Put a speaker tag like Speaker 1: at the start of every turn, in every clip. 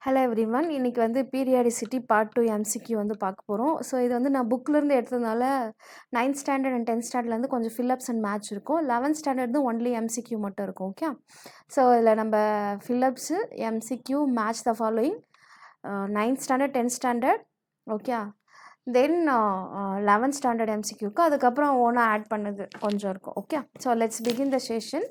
Speaker 1: Hello everyone. இன்னைக்கு வந்து periodicity part 2 MCQ வந்து பார்க்க போகிறோம். ஸோ இது வந்து நான் புக்லேருந்து எடுத்ததுனால 9th ஸ்டாண்டர்ட் அண்ட் 10th ஸ்டாண்டர்ட்லேருந்து கொஞ்சம் ஃபில்லப்ஸ் அண்ட் மேட்ச் இருக்கும். 11th ஸ்டாண்டர்ட் ஒன்லி எம்சிக்யூ மட்டும் இருக்கும். ஓகே. ஸோ இதில் நம்ம fill ups MCQ match the following 9th standard 10th standard okay. Then 11th standard எம்சிக்யூக்கு அதுக்கப்புறம் ஓனாக ஆட் பண்ணது கொஞ்சம் இருக்கும். Okay. So let's begin the session.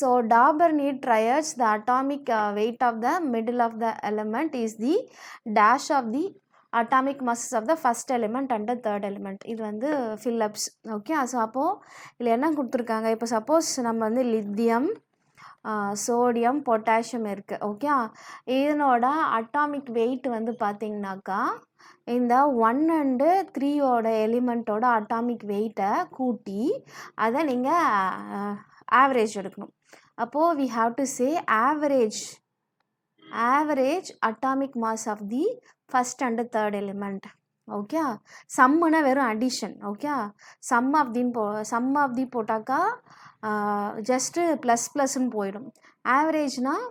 Speaker 1: So Dauber-Neat triads, the atomic weight of the middle of the element is the dash of the atomic masses of the first element and the third element. இது வந்து Phillips. Okay. So அப்போது இதில் என்ன கொடுத்துருக்காங்க, இப்போ suppose நம்ம வந்து lithium, sodium, potassium இருக்குது. ஓகே. இதனோட அட்டாமிக் வெயிட் வந்து பார்த்திங்கனாக்கா இந்த 1 and 3 எலிமெண்ட்டோட அட்டாமிக் வெயிட்டை கூட்டி அதை நீங்கள் ஆவரேஜ் எடுக்கணும். அப்போது we have to say average atomic mass of the first and third element. Okay. சம்முனா வெறும் addition. Okay. Sum of the போட்டாக்கா ஜஸ்ட்டு ப்ளஸ்ன்னு போயிடும். ஆவரேஜ்னால்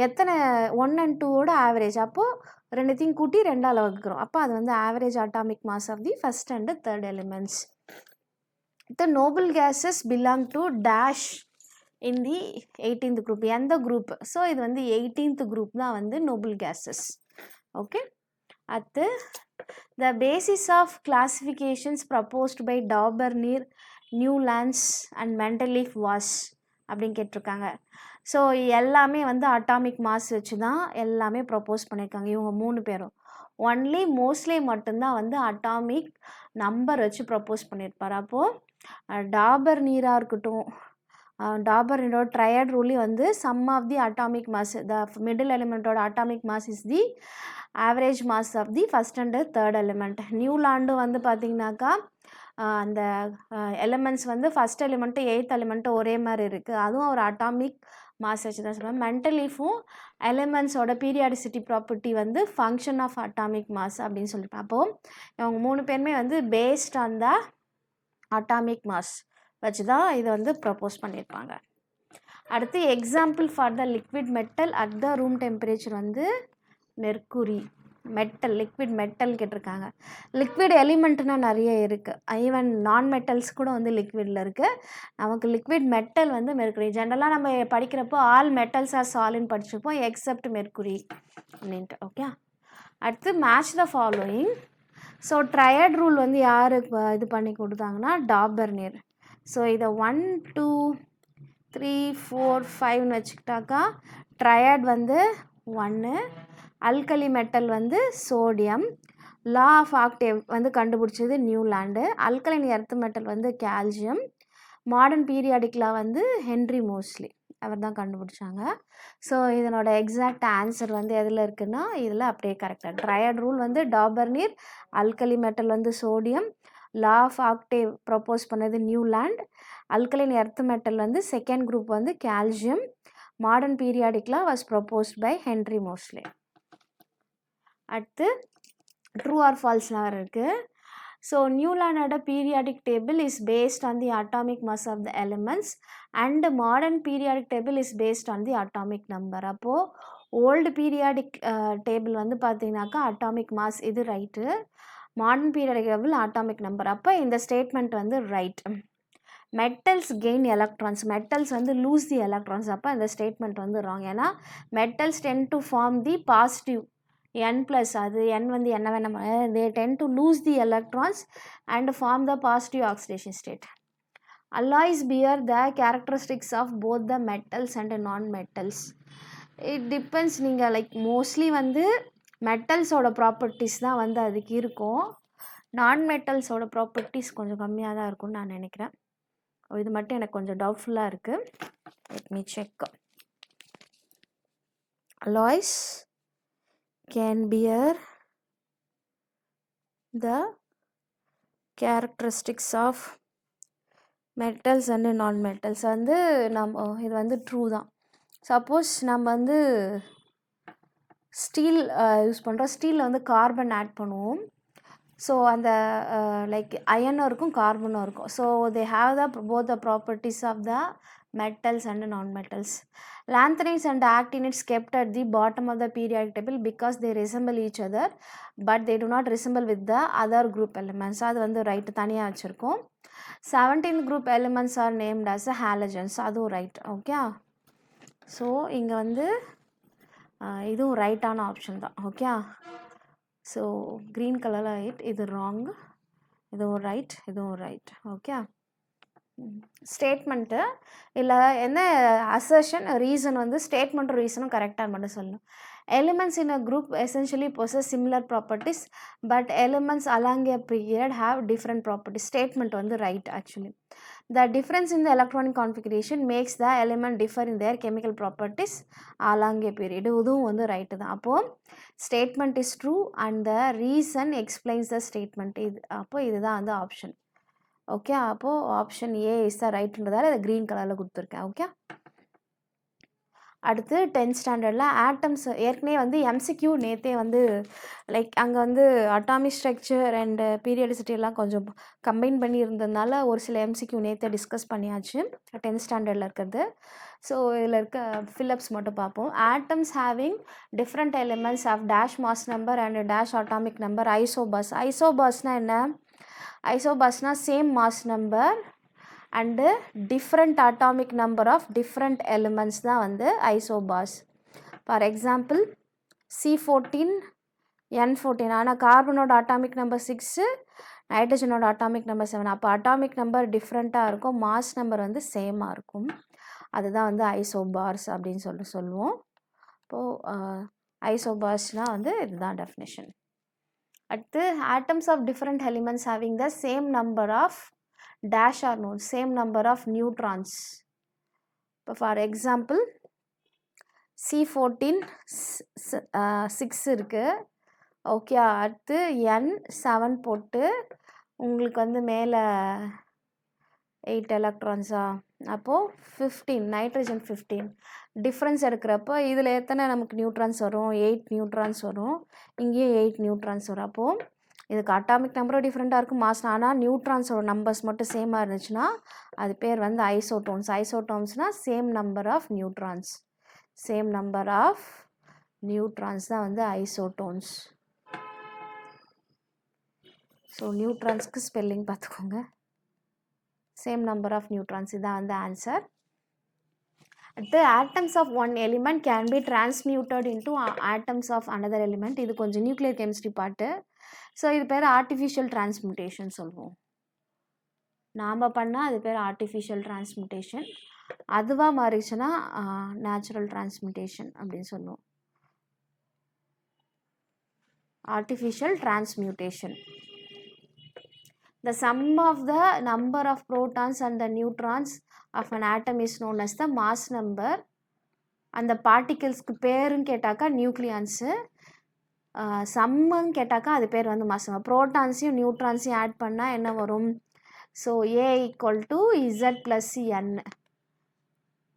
Speaker 1: எத்தனை 1 and 2 ஆவரேஜ், அப்போது ரெண்டுத்தையும் கூட்டி 2ஆல் வகுக்கிறோம். அப்போ அது வந்து average atomic mass of the first and third elements. The noble gases belong to dash in the 18th group. எந்த குரூப்? ஸோ இது வந்து 18th group தான் வந்து noble gases. ஓகே. அடுத்து the basis of classifications proposed by Dauber-Neat, Newlands and Mendeleev was அப்படின்னு கேட்டிருக்காங்க. So எல்லாமே வந்து அட்டாமிக் மாஸ் வச்சு தான் எல்லாமே ப்ரப்போஸ் பண்ணியிருக்காங்க இவங்க 3 பேரும். ஒன்லி மோஸ்ட்லி மட்டும்தான் வந்து அட்டாமிக் நம்பர் வச்சு ப்ரப்போஸ் பண்ணியிருப்பார். அப்போது டாபர்-நீராக இருக்கட்டும், டாபர்-நீரோட ட்ரையட் ரூலையும் வந்து sum of the atomic mass, the middle எலிமெண்ட்டோட atomic mass is the average mass of the first and third element. நியூலாண்டும் வந்து பார்த்திங்கனாக்கா அந்த எலிமெண்ட்ஸ் வந்து ஃபஸ்ட் எலிமெண்ட்டு 8th எலிமெண்ட்டு ஒரே மாதிரி இருக்குது, அதுவும் ஒரு அட்டாமிக் மாஸ் வச்சு தான் சொல்லுவாங்க. மென்டலீஃபும் எலிமெண்ட்ஸோட பீரியாடிசிட்டி ப்ராப்பர்ட்டி வந்து ஃபங்க்ஷன் ஆஃப் அட்டாமிக் மாஸ் அப்படின்னு சொல்லியிருப்பேன். அப்போது இவங்க 3 பேருமே வந்து based on the atomic mass வச்சு தான் இதை வந்து ப்ரப்போஸ் பண்ணியிருப்பாங்க. அடுத்து example for the liquid metal at the room temperature வந்து மெர்க்குரி. மெட்டல், லிக்விட் மெட்டல் கேட்டிருக்காங்க. லிக்விட் எலிமெண்ட்னால் நிறைய இருக்குது, ஈவன் நான் மெட்டல்ஸ் கூட வந்து லிக்விடில் இருக்குது. நமக்கு லிக்விட் மெட்டல் வந்து மெர்க்குரி. ஜென்ரலாக நம்ம படிக்கிறப்போ ஆல் மெட்டல்ஸ் ஆர் சாலிட்னு படிச்சிருப்போம் எக்ஸப்ட் மெர்க்குரி அப்படின்ட்டு. ஓகே. அடுத்து match the following. So triad rule வந்து யார் இது பண்ணி கொடுத்தாங்கன்னா டாபர்-நீட். ஸோ இதை 1 2 3 4 5ன்னு வச்சுக்கிட்டாக்கா ட்ரையட் வந்து 1, அல்கலி மெட்டல் வந்து சோடியம், லா ஆஃப் ஆக்டேவ் வந்து கண்டுபிடிச்சது நியூலாண்டு, அல்கலைன் எர்த் மெட்டல் வந்து கால்சியம், மாடர்ன் பீரியாடிக் லா வந்து ஹென்ரி மோஸ்லி அவர் தான் கண்டுபிடிச்சாங்க. ஸோ இதனோட எக்ஸாக்ட் ஆன்சர் வந்து எதில் இருக்குன்னா இதில் அப்படியே கரெக்டாக. ட்ரையட் ரூல் வந்து டாபர்-நீட், அல்கலி மெட்டல் வந்து sodium, law of octave propose பண்ணது நியூலாண்ட், அல்கலைன் எர்த் மெட்டல் வந்து செகண்ட் குரூப் வந்து calcium, modern periodic law was proposed by Henry Moseley. அடுத்து ட்ரூ ஆர் ஃபால்ஸ்லாம் இருக்குது. ஸோ நியூலாண்டோட periodic table is based on the atomic mass of the elements and modern periodic table is based on the atomic number. அப்போது old periodic table வந்து பார்த்திங்கனாக்கா atomic mass இது right, modern periodic table atomic number. அப்போ இந்த statement வந்து right. Metals gain electrons, metals வந்து lose the electrons. அப்போ இந்த ஸ்டேட்மெண்ட் வந்து ராங். ஏன்னா metals tend to form the positive n plus, அது n வந்து என்ன வேணும், they tend to lose the electrons and form the positive oxidation state. Alloys bear the characteristics of both the metals and non-metals. It depends. நீங்கள் like mostly வந்து மெட்டல்ஸோட properties தான் வந்து அதுக்கு இருக்கும், நான் மெட்டல்ஸோட ப்ராப்பர்ட்டிஸ் கொஞ்சம் கம்மியாக தான் இருக்கும்னு நான் நினைக்கிறேன். இது மட்டும் எனக்கு கொஞ்சம் டவுட்ஃபுல்லாக இருக்குது. Let me check. Alloys can bear the characteristics of metals and non-metals. வந்து நம்ம இது வந்து ட்ரூ தான். சப்போஸ் நம்ம வந்து ஸ்டீல் யூஸ் பண்ணுறோம், ஸ்டீலில் வந்து கார்பன் ஆட் பண்ணுவோம். ஸோ அந்த லைக் அயனும் இருக்கும் கார்பனும் இருக்கும். So they have the both the properties of the metals and non-metals. Lanthanides and actinides kept at the bottom of the periodic table because they resemble each other but they do not resemble with the other group elements. அது வந்து right தனியாக வச்சுருக்கோம். 17th group elements are named as halogens. அதுவும் right. Okay, so இங்கே வந்து இதுவும் ரைட்டான option தான். Okay, so green கலரில் ரைட், இது ராங், இதுவும் ரைட், இதுவும் ரைட். ஓகே, ஸ்டேட்மெண்ட்டு இல்லை என்ன அசர்ஷன் ரீசன் வந்து ஸ்டேட்மெண்ட்டும் ரீசனும் கரெக்டாக மட்டும் சொல்லணும். Elements in a group essentially possess similar properties but elements along a period have different properties. Statement வந்து right. Actually the difference in the electronic configuration makes the element differ in their chemical properties along a period. இதுவும் வந்து right தான். அப்போது statement is true and the reason explains the statement. இது அப்போது இதுதான் வந்து option. Okay, அப்போது option A is the ரைட்ன்றதால இதை க்ரீன் கலரில் கொடுத்துருக்கேன். ஓகே, அடுத்து 10th ஸ்டாண்டர்டில் ஆட்டம்ஸ் ஏற்கனவே வந்து எம்சிக்யூ நேற்றே வந்து லைக் அங்கே வந்து அட்டாமிக் ஸ்ட்ரக்சர் அண்ட் பீரியடிசிட்டி எல்லாம் கொஞ்சம் கம்பைன் பண்ணி இருந்ததுனால ஒரு சில எம்சிக்யூ நேற்றே டிஸ்கஸ் பண்ணியாச்சு 10th ஸ்டாண்டர்டில் இருக்கிறது. ஸோ இதில் இருக்க ஃபில்லப்ஸ் மட்டும் பார்ப்போம். Atoms having different elements of dash mass number and dash atomic number isobars. ஐசோபாஸ்னால் என்ன? ஐசோபாஸ்னா same mass number and different atomic number of different elements தான் வந்து isobars. For example C14 N14. ஆனால் கார்பனோட அட்டாமிக் நம்பர் 6, நைட்ரஜனோட அட்டாமிக் நம்பர் 7. அப்போ atomic number டிஃப்ரெண்ட்டாக இருக்கும், மாஸ் நம்பர் வந்து சேமாக இருக்கும். அதுதான் வந்து ஐசோபார்ஸ் அப்படின்னு சொல்லுவோம். இப்போது ஐசோபார்ஸ்னால் வந்து இதுதான் டெஃபினேஷன். அடுத்து atoms of different elements having the same number of dash are known, same number of neutrons. இப்போ ஃபார் எக்ஸாம்பிள் C14 6 இருக்குது. ஓகே, அடுத்து N7 போட்டு உங்களுக்கு வந்து மேலே 8 எலக்ட்ரான்ஸா, அப்போது 15 நைட்ரஜன் 15 டிஃப்ரென்ஸ் எடுக்கிறப்போ இதில் எத்தனை நமக்கு நியூட்ரான்ஸ் வரும்? 8 நியூட்ரான்ஸ் வரும். இங்கேயும் 8 நியூட்ரான்ஸ் வரும். அப்போது இதுக்கு அட்டாமிக் நம்பரும் டிஃப்ரெண்ட்டாக இருக்கும், மாஸ். ஆனால் நியூட்ரான்ஸோட நம்பர்ஸ் மட்டும் சேமாக இருந்துச்சுன்னா அது பேர் வந்து ஐசோடோன்ஸ். ஐசோடோன்ஸ்னால் same number of neutrons. Same number of neutrons தான் வந்து ஐசோடோன்ஸ். ஸோ நியூட்ரான்ஸ்க்கு ஸ்பெல்லிங் பார்த்துக்கோங்க. சேம் நம்பர் ஆஃப் நியூட்ரான்ஸ், இதான் வந்து ஆன்சர். அடுத்து atoms of one element can be transmuted into atoms of another element. இது கொஞ்சம் நியூக்ளியர் கெமிஸ்ட்ரி பார்ட்டு. ஸோ இது பேர் ஆர்டிஃபிஷியல் டிரான்ஸ்மியூட்டேஷன் சொல்லுவோம். நாம் பண்ணால் அது பேர் ஆர்டிஃபிஷியல் டிரான்ஸ்மியூட்டேஷன். அதுவாக மாறிச்சுன்னா நேச்சுரல் டிரான்ஸ்மியூட்டேஷன் அப்படின்னு சொல்லுவோம். artificial transmutation. The sum of the number of protons and the neutrons of an atom is known as the mass number. அந்த பார்ட்டிகிள்ஸ்க்கு பேருன்னு கேட்டாக்கா நியூக்ளியான்ஸு, சம்முன்னு கேட்டாக்கா அது பேர் வந்து மாஸ் நம்பர். ப்ரோட்டான்ஸையும் நியூட்ரான்ஸையும் ஆட் பண்ணால் என்ன வரும்? So A equal to Z plus N.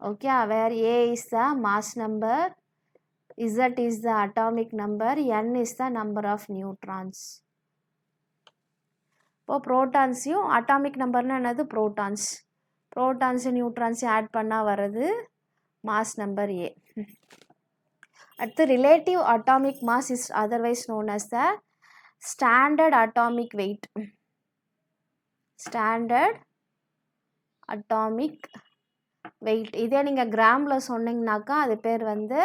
Speaker 1: Okay, where A is the mass number, Z is the atomic number, N is the number of neutrons. இப்போது ப்ரோட்டான்ஸையும் அட்டாமிக் நம்பர்னால் என்னது? ப்ரோட்டான்ஸ். ப்ரோட்டான்ஸு நியூட்ரான்ஸையும் ஆட் பண்ணால் வர்றது mass number A. அடுத்து relative atomic mass is otherwise known as the standard atomic weight. Standard atomic weight. இதே நீங்கள் கிராமில் சொன்னீங்கனாக்கா அது பேர் வந்து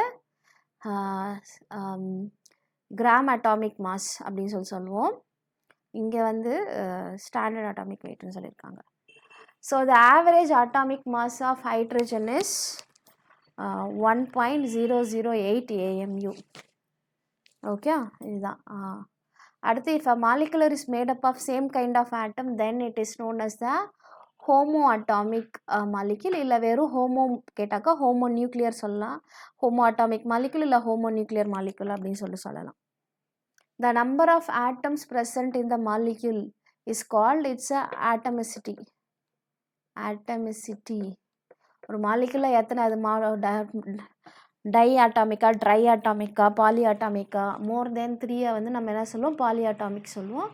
Speaker 1: கிராம் அட்டாமிக் மாஸ் அப்படின்னு சொல்லுவோம். இங்கே வந்து ஸ்டாண்டர்ட் அட்டாமிக் வெயிட்னு சொல்லியிருக்காங்க. So the average atomic mass of hydrogen is 1.008 AMU. Okay, இதுதான். அடுத்து if a molecule is made up of same kind of atom then it is known as the homo atomic molecule. இல்லை வெறும் homo கேட்டாக்கா homo nuclear சொல்லலாம். Homo atomic molecule இல்லை homo nuclear molecule அப்படின்னு சொல்லலாம். The number of atoms present in the molecule is called its atomicity. Atomicity. ஒரு மாலிக்யூலில் எத்தனை அது டை அட்டாமிக்கா, ட்ரை அட்டாமிக்கா, பாலி அட்டாமிக்கா, மோர் தென் 3 வந்து நம்ம என்ன சொல்லுவோம்? பாலி அட்டாமிக் சொல்லுவோம்.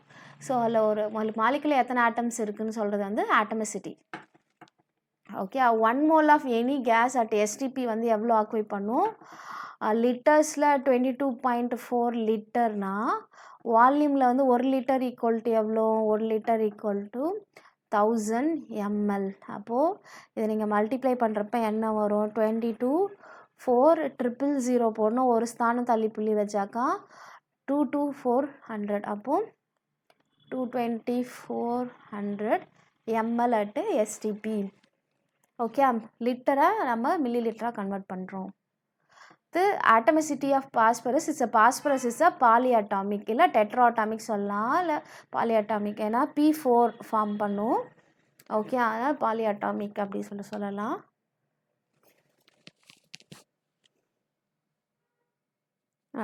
Speaker 1: ஸோ அதில் ஒரு மாலிக்யூலில் எத்தனை ஆட்டம்ஸ் இருக்குதுன்னு சொல்கிறது வந்து atomicity. Okay 1 mole of any gas at STP வந்து எவ்வளோ ஆக்குபை பண்ணும் லிட்டர்ஸில் 22.4 லிட்டர்னா வால்யூமில் வந்து 1 லிட்டர் ஈக்குவல் டு எவ்வளோ 1 லிட்டர் ஈக்குவல் டு 1000 ml. அப்போது இதை நீங்கள் மல்டிப்ளை பண்ணுறப்ப என்ன வரும் 22,4,000 போடணும் ஒரு ஸ்தானம் தள்ளி புள்ளி வச்சாக்கா 22400 அப்போது 22400 ml at STP. ஓகே லிட்டரை நம்ம மில்லி லிட்டராக கன்வெர்ட் பண்ணுறோம். இது atomicity of phosphorus is a phosphorus is a polyatomic இல்லை tetraatomic சொல்லலாம் இல்லை polyatomic ஏன்னா P4 ஃபார்ம் பண்ணும். ஓகே அதனால் polyatomic அப்படி சொல்லலாம்.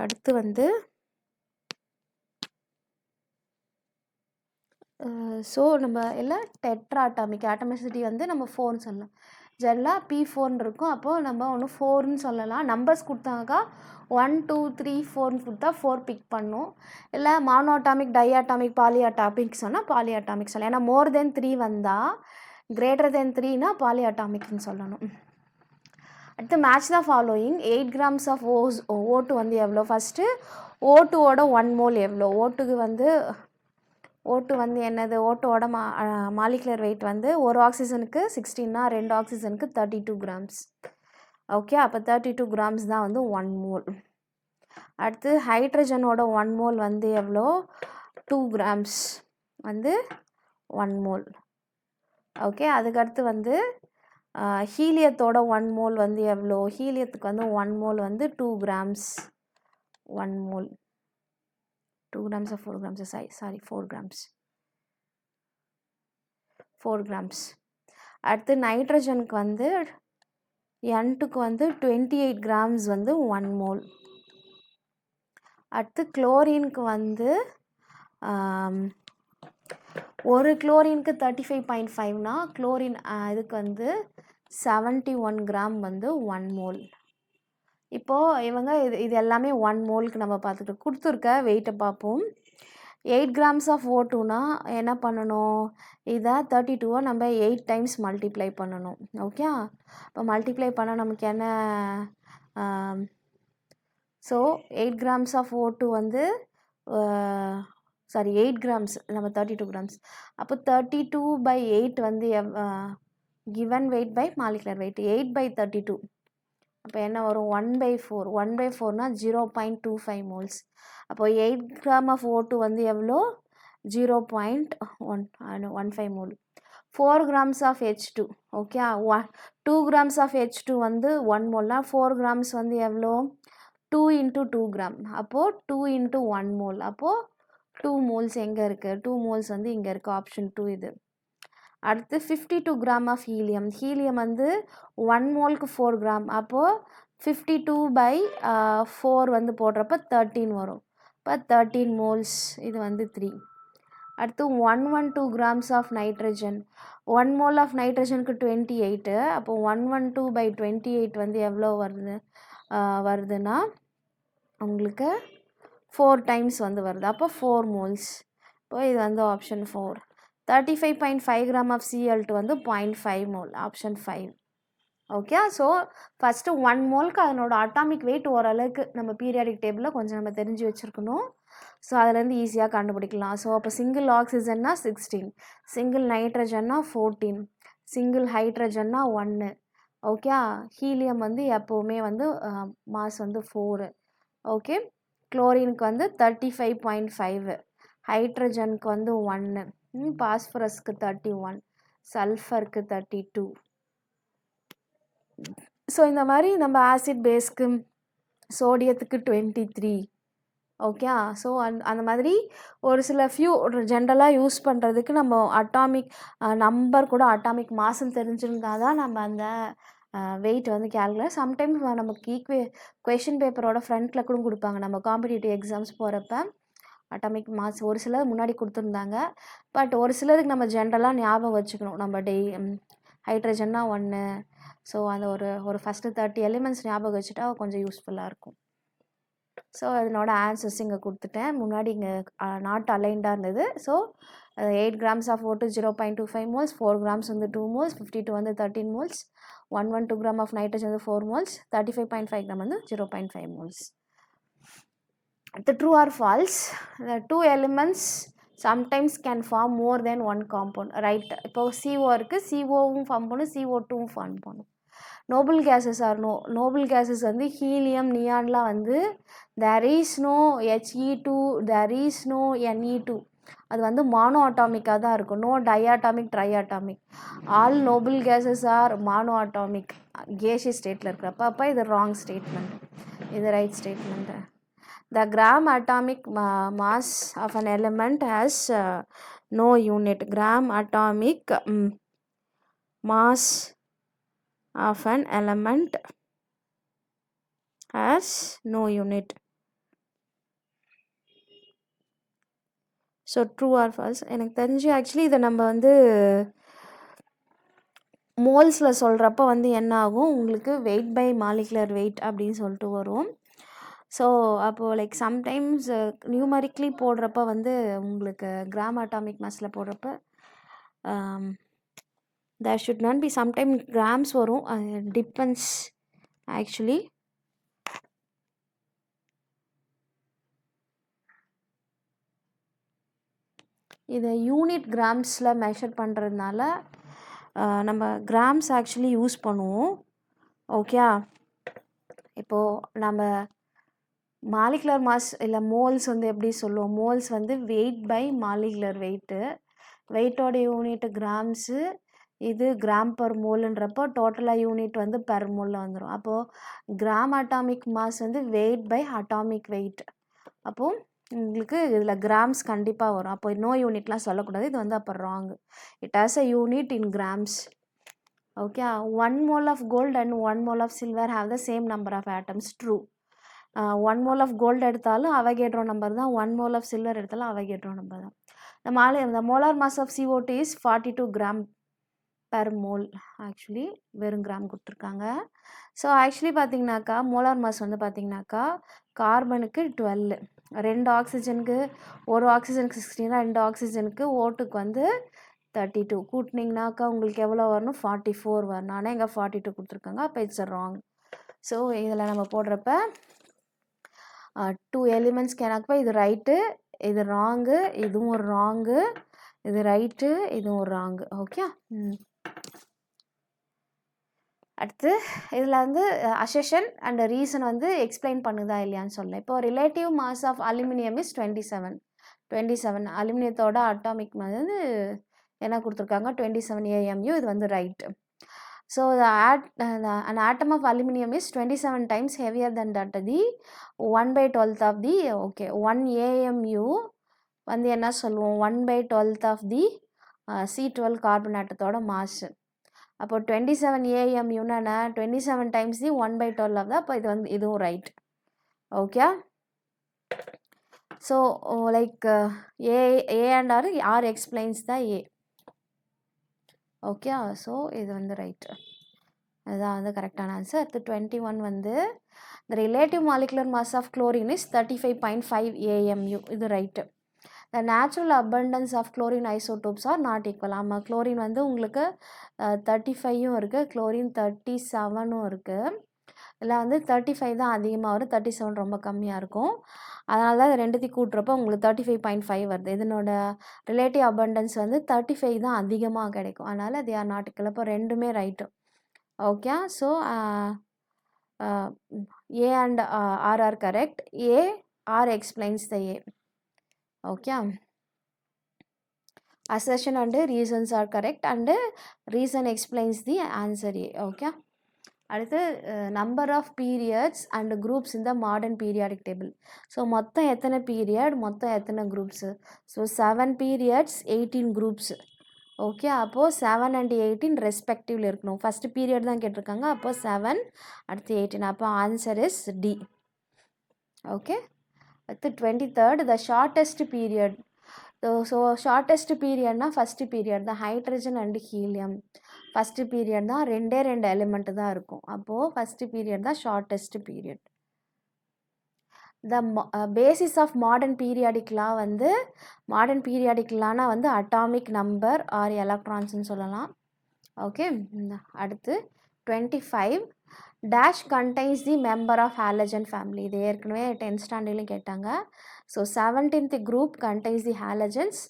Speaker 1: அடுத்து வந்து ஸோ நம்ம எல்லாம் டெட்ராட்டாமிக் atomicity வந்து நம்ம 4ன்னு சொல்லலாம். ஜெனரலாக P4 இருக்கும். அப்போது நம்ம ஒன்று 4ன்னு சொல்லலாம். நம்பர்ஸ் கொடுத்தாக்கா 1 2 3 4ன்னு கொடுத்தா 4 பிக் பண்ணும். இல்லை மானோட்டாமிக் டையாட்டாமிக் பாலியாட்டாமிக் சொன்னால் பாலியாட்டாமிக் சொல்லலாம். ஏன்னா மோர் தென் 3 வந்தால் கிரேட்டர் தென் 3னா பாலியாட்டாமிக்னு சொல்லணும். அடுத்து match the following 8 grams of O2 வந்து எவ்வளோ ஃபஸ்ட்டு O2ஓட 1 mole எவ்வளோ O2க்கு வந்து O2 வந்து என்னது ஓட்டோட மாலிகுலர் வெயிட் வந்து ஒரு ஆக்சிஜனுக்கு 16னா 2 ஆக்சிஜனுக்கு 32 grams. ஓகே அப்போ 32 grams தான் வந்து 1 mole. அடுத்து ஹைட்ரஜனோட 1 mole வந்து எவ்வளோ 2 grams வந்து 1 mole. ஓகே அதுக்கடுத்து வந்து ஹீலியத்தோட 1 mole வந்து எவ்வளோ ஹீலியத்துக்கு வந்து 1 mole வந்து 2 grams 1 mole 2 grams or 4 grams sorry 4 grams 4 grams. அடுத்து நைட்ரஜனுக்கு வந்து N2க்கு வந்து 28 grams வந்து 1 mole. அடுத்து குளோரினுக்கு வந்து ஒரு குளோரினுக்கு 35.5னா குளோரின் இதுக்கு வந்து 71 gram வந்து 1 mole. இப்போது இவங்க இது எல்லாமே 1 moleக்கு நம்ம பார்த்துட்டு கொடுத்துருக்க வெயிட்டை பார்ப்போம். 8 grams ஆஃப் O2னா என்ன பண்ணணும் இதை 32 நம்ம 8 times மல்டிப்ளை பண்ணணும். ஓகே இப்போ மல்டிப்ளை பண்ணால் நமக்கு என்ன ஸோ 8 grams ஆஃப் O2 வந்து சாரி 8 grams நம்ம 32 grams அப்போ 32/8 வந்து given weight by molecular weight 8/32 அப்போ என்ன வரும் 1/4 1/4னா 0.25 moles. அப்போது 8 gram ஆஃப் O2 வந்து எவ்வளோ 0.15 mole. 4 grams of H2 okay 2 grams of H2 வந்து 1 moleனா 4 grams வந்து எவ்வளோ 2 into 2 gram அப்போது 2 into 1 mole அப்போது 2 moles எங்கே இருக்குது 2 moles வந்து இங்கே இருக்குது ஆப்ஷன் 2 இது. அடுத்து 52 gram ஆஃப் ஹீலியம் வந்து 1 moleக்கு 4 gram அப்போது 52/4 வந்து போடுறப்ப 13 வரும். இப்போ 13 moles இது வந்து 3. அடுத்து 112 grams of nitrogen 1 mole of நைட்ரஜனுக்கு 28 அப்போது 112/28 வந்து எவ்வளோ வருதுன்னா உங்களுக்கு 4 times வந்து வருது அப்போ 4 moles. இப்போ இது வந்து ஆப்ஷன் 4. 35.5 gram ஆஃப் Cl2 வந்து 0.5 mole option 5. Okay so first 1 moleக்கு அதனோட அட்டாமிக் வெயிட் ஓரளவுக்கு நம்ம பீரியாடிக் டேபிளில் கொஞ்சம் நம்ம தெரிஞ்சு வச்சுருக்கணும். ஸோ அதுலேருந்து ஈஸியாக கண்டுபிடிக்கலாம். ஸோ அப்போ சிங்கிள் ஆக்சிஜன்னா 16 சிங்கிள் நைட்ரஜன்னா 14 சிங்கிள் ஹைட்ரஜன்னா 1 ஓகே ஹீலியம் வந்து எப்போவுமே வந்து மாஸ் வந்து 4 ஓகே குளோரினுக்கு வந்து 35.5 ஹைட்ரஜனுக்கு வந்து 1 பாஸ்பரஸ்க்கு 31 சல்ஃபருக்கு 32. ஸோ இந்த மாதிரி நம்ம ஆசிட் பேஸ்க்கு சோடியத்துக்கு 23 ஓகே ஸோ அந்த மாதிரி ஒரு சில ஜென்ரலாக யூஸ் பண்ணுறதுக்கு நம்ம அட்டாமிக் நம்பர் கூட அட்டாமிக் மாசம் தெரிஞ்சிருந்தால் தான் நம்ம அந்த வெயிட் வந்து கேல்குலேட் சம்டைம்ஸ் நமக்கு கொஷின் பேப்பரோட ஃப்ரண்ட்டில் கூட கொடுப்பாங்க நம்ம காம்படிட்டிவ் எக்ஸாம்ஸ் போகிறப்ப அட்டாமிக் மாஸ் ஒரு சிலர் முன்னாடி கொடுத்துருந்தாங்க. பட் ஒரு சிலருக்கு நம்ம ஜென்ரலாக ஞாபகம் வச்சுக்கணும் நம்ம ஹைட்ரஜன்னா 1 ஸோ அந்த ஒரு ஃபஸ்ட்டு 30 எலிமெண்ட்ஸ் ஞாபகம் வச்சுட்டா கொஞ்சம் யூஸ்ஃபுல்லாக இருக்கும். ஸோ அதனோட ஆன்சர்ஸ் இங்கே கொடுத்துட்டேன். முன்னாடி இங்கே நாட் அலைன்டாக இருந்தது. So 8 grams of water 0.25 moles, 4 grams வந்து 2 moles, 52 வந்து 13 moles, 112 gram of nitrogen வந்து 4 moles, 35.5 gram வந்து 0.5 moles. The true or false, the two elements sometimes can form more than one compound, right? இப்போ CO இருக்குது, COவும் form பண்ணும், CO2வும் form பண்ணும். Noble gases are noble gases வந்து ஹீலியம் நியான்லாம் வந்து there is no He2, there is no Ne2, அது வந்து மானோ அட்டாமிக்காக தான் இருக்கும். No diatomic triatomic. All noble gases are monoatomic gaseous ஸ்டேட்டில் இருக்கிறப்ப அப்போ இது ராங் ஸ்டேட்மெண்ட், இது right statement. The gram atomic mass of an element has no unit. Gram atomic mass of an element has no unit. So true or false? எனக்கு தெரிஞ்சு actually இதை நம்ம வந்து மோல்ஸில் சொல்கிறப்ப வந்து என்ன ஆகும், உங்களுக்கு வெயிட் பை மாலிகுலர் வெயிட் அப்படின்னு சொல்லிட்டு வரும். ஸோ அப்போது லைக் சம்டைம்ஸ் நியூமரிக்லி போடுறப்ப வந்து உங்களுக்கு கிராம் அட்டாமிக் மாஸில் போடுறப்ப there should not be, sometime grams வரும், depends actually. இதை யூனிட் கிராம்ஸில் மெஷர் பண்ணுறதுனால நம்ம கிராம்ஸ் ஆக்சுவலி யூஸ் பண்ணுவோம். ஓகே, இப்போது நம்ம மாலிகுலர் மாஸ் இல்லை மோல்ஸ் வந்து எப்படி சொல்லுவோம், மோல்ஸ் வந்து வெயிட் பை மாலிகுலர் வெயிட்டு, வெயிட்டோட யூனிட் கிராம்ஸு, இது கிராம் பர் மோல்ன்றப்போ டோட்டலாக யூனிட் வந்து பெர் மோலில் வந்துடும். அப்போது கிராம் அட்டாமிக் மாஸ் வந்து வெயிட் பை அட்டாமிக் வெயிட், அப்போது உங்களுக்கு இதில் கிராம்ஸ் கண்டிப்பாக வரும். அப்போ நோ யூனிட்லாம் சொல்லக்கூடாது, இது வந்து அப்போ wrong. It has a unit in grams. Okay, 1 mole of gold and 1 mole of silver have the same number of atoms. True. 1 mole of gold எடுத்தாலும் அவகேட்ரோ நம்பர் தான், 1 mole of silver எடுத்தாலும் Avogadro number தான். the molar mass of CO2 is 42 gram per mole. Actually வெறும் gram கொடுத்துருக்காங்க. So actually பார்த்தீங்கன்னாக்கா molar mass வந்து பார்த்தீங்கன்னாக்கா கார்பனுக்கு 12, 2 ஆக்சிஜனுக்கு, ஒரு ஆக்சிஜனுக்கு 16, 2 ஆக்சிஜனுக்கு, ஓட்டுக்கு வந்து 32 கூட்டினீங்கனாக்கா உங்களுக்கு எவ்வளோ வரணும், 44 வரணும். ஆனால் இங்கே 42 கொடுத்துருக்காங்க, அப்போ இட்ஸ் ராங். ஸோ இதில் நம்ம போடுறப்ப 2 எலிமெண்ட்ஸ் கேனாக்கப்போ இது ரைட்டு, இது ராங்கு, இதுவும் ஒரு ராங்கு, இது ரைட்டு, இதுவும் ஒரு ராங்கு. ஓகே, அடுத்து இதில் வந்து அசெஷன் அண்ட் ரீசன் வந்து எக்ஸ்பிளைன் பண்ணுதா இல்லையான்னு சொல்லலாம். இப்போ relative mass of aluminium is 27. அலுமினியத்தோட அட்டாமிக் வந்து என்ன கொடுத்துருக்காங்க, 27 AMU, இது வந்து right. So an atom of aluminum is 27 times heavier than that the 1/12 of the 1 AMU வந்து என்ன சொல்லுவோம், 1/12 of the C12 கார்பன் ஆட்டத்தோட மாஸ். அப்போ 27 AMUன்னா 27 times the 1/12 of the, அப்போ இது வந்து இதுவும் right. Okay, so like A and R explains the A. Okay, so இது வந்து ரைட்டு, அதுதான் வந்து கரெக்டான ஆன்சர். அடுத்து 21 வந்து the relative molecular mass of chlorine is 35.5 AMU, இது right. the natural abundance of chlorine isotopes are not equal. ஆமாம், chlorine வந்து உங்களுக்கு 35ம் இருக்குது, chlorine 37ம் இருக்குது. இதில் வந்து 35 தான் அதிகமாக வரும், 37 ரொம்ப கம்மியாக இருக்கும். அதனால தான் ரெண்டுத்தையும் கூட்டுறப்போ உங்களுக்கு 35.5 வருது. இதனோட ரிலேட்டிவ் அபண்டன்ஸ் வந்து 35 தான் அதிகமாக கிடைக்கும், அதனால் they are not equal. அப்போ ரெண்டுமே right. Okay, so A and R are correct. R explains the A. Okay, assertion and reasons are correct and reason explains the answer A. Okay, அடுத்து number of periods and groups இந்த modern periodic table. So மொத்தம் எத்தனை period, மொத்தம் எத்தனை groups, so 7 periods 18 groups. Okay, அப்போது 7 and 18 ரெஸ்பெக்டிவ்ல இருக்கணும். First period தான் கேட்டிருக்காங்க, அப்போது 7 அடுத்து 18, அப்போ ஆன்சர் இஸ் டி. ஓகே, அடுத்து 23rd the shortest period. So shortest பீரியட்னா ஃபஸ்ட்டு பீரியட் தான், hydrogen and helium. First period தான், 2 எலிமெண்ட்டு தான் இருக்கும், அப்போது ஃபஸ்ட்டு பீரியட் தான் shortest period. The basis of modern periodic law வந்து மாடர்ன் பீரியாடிக் லானா வந்து அட்டாமிக் நம்பர் ஆர் எலக்ட்ரான்ஸ்னு சொல்லலாம். ஓகே, அடுத்து 25 dash contains the member of halogen family. இது ஏற்கனவே 10th ஸ்டாண்டர்ட்லையும் கேட்டாங்க. So 17th group contains the halogens,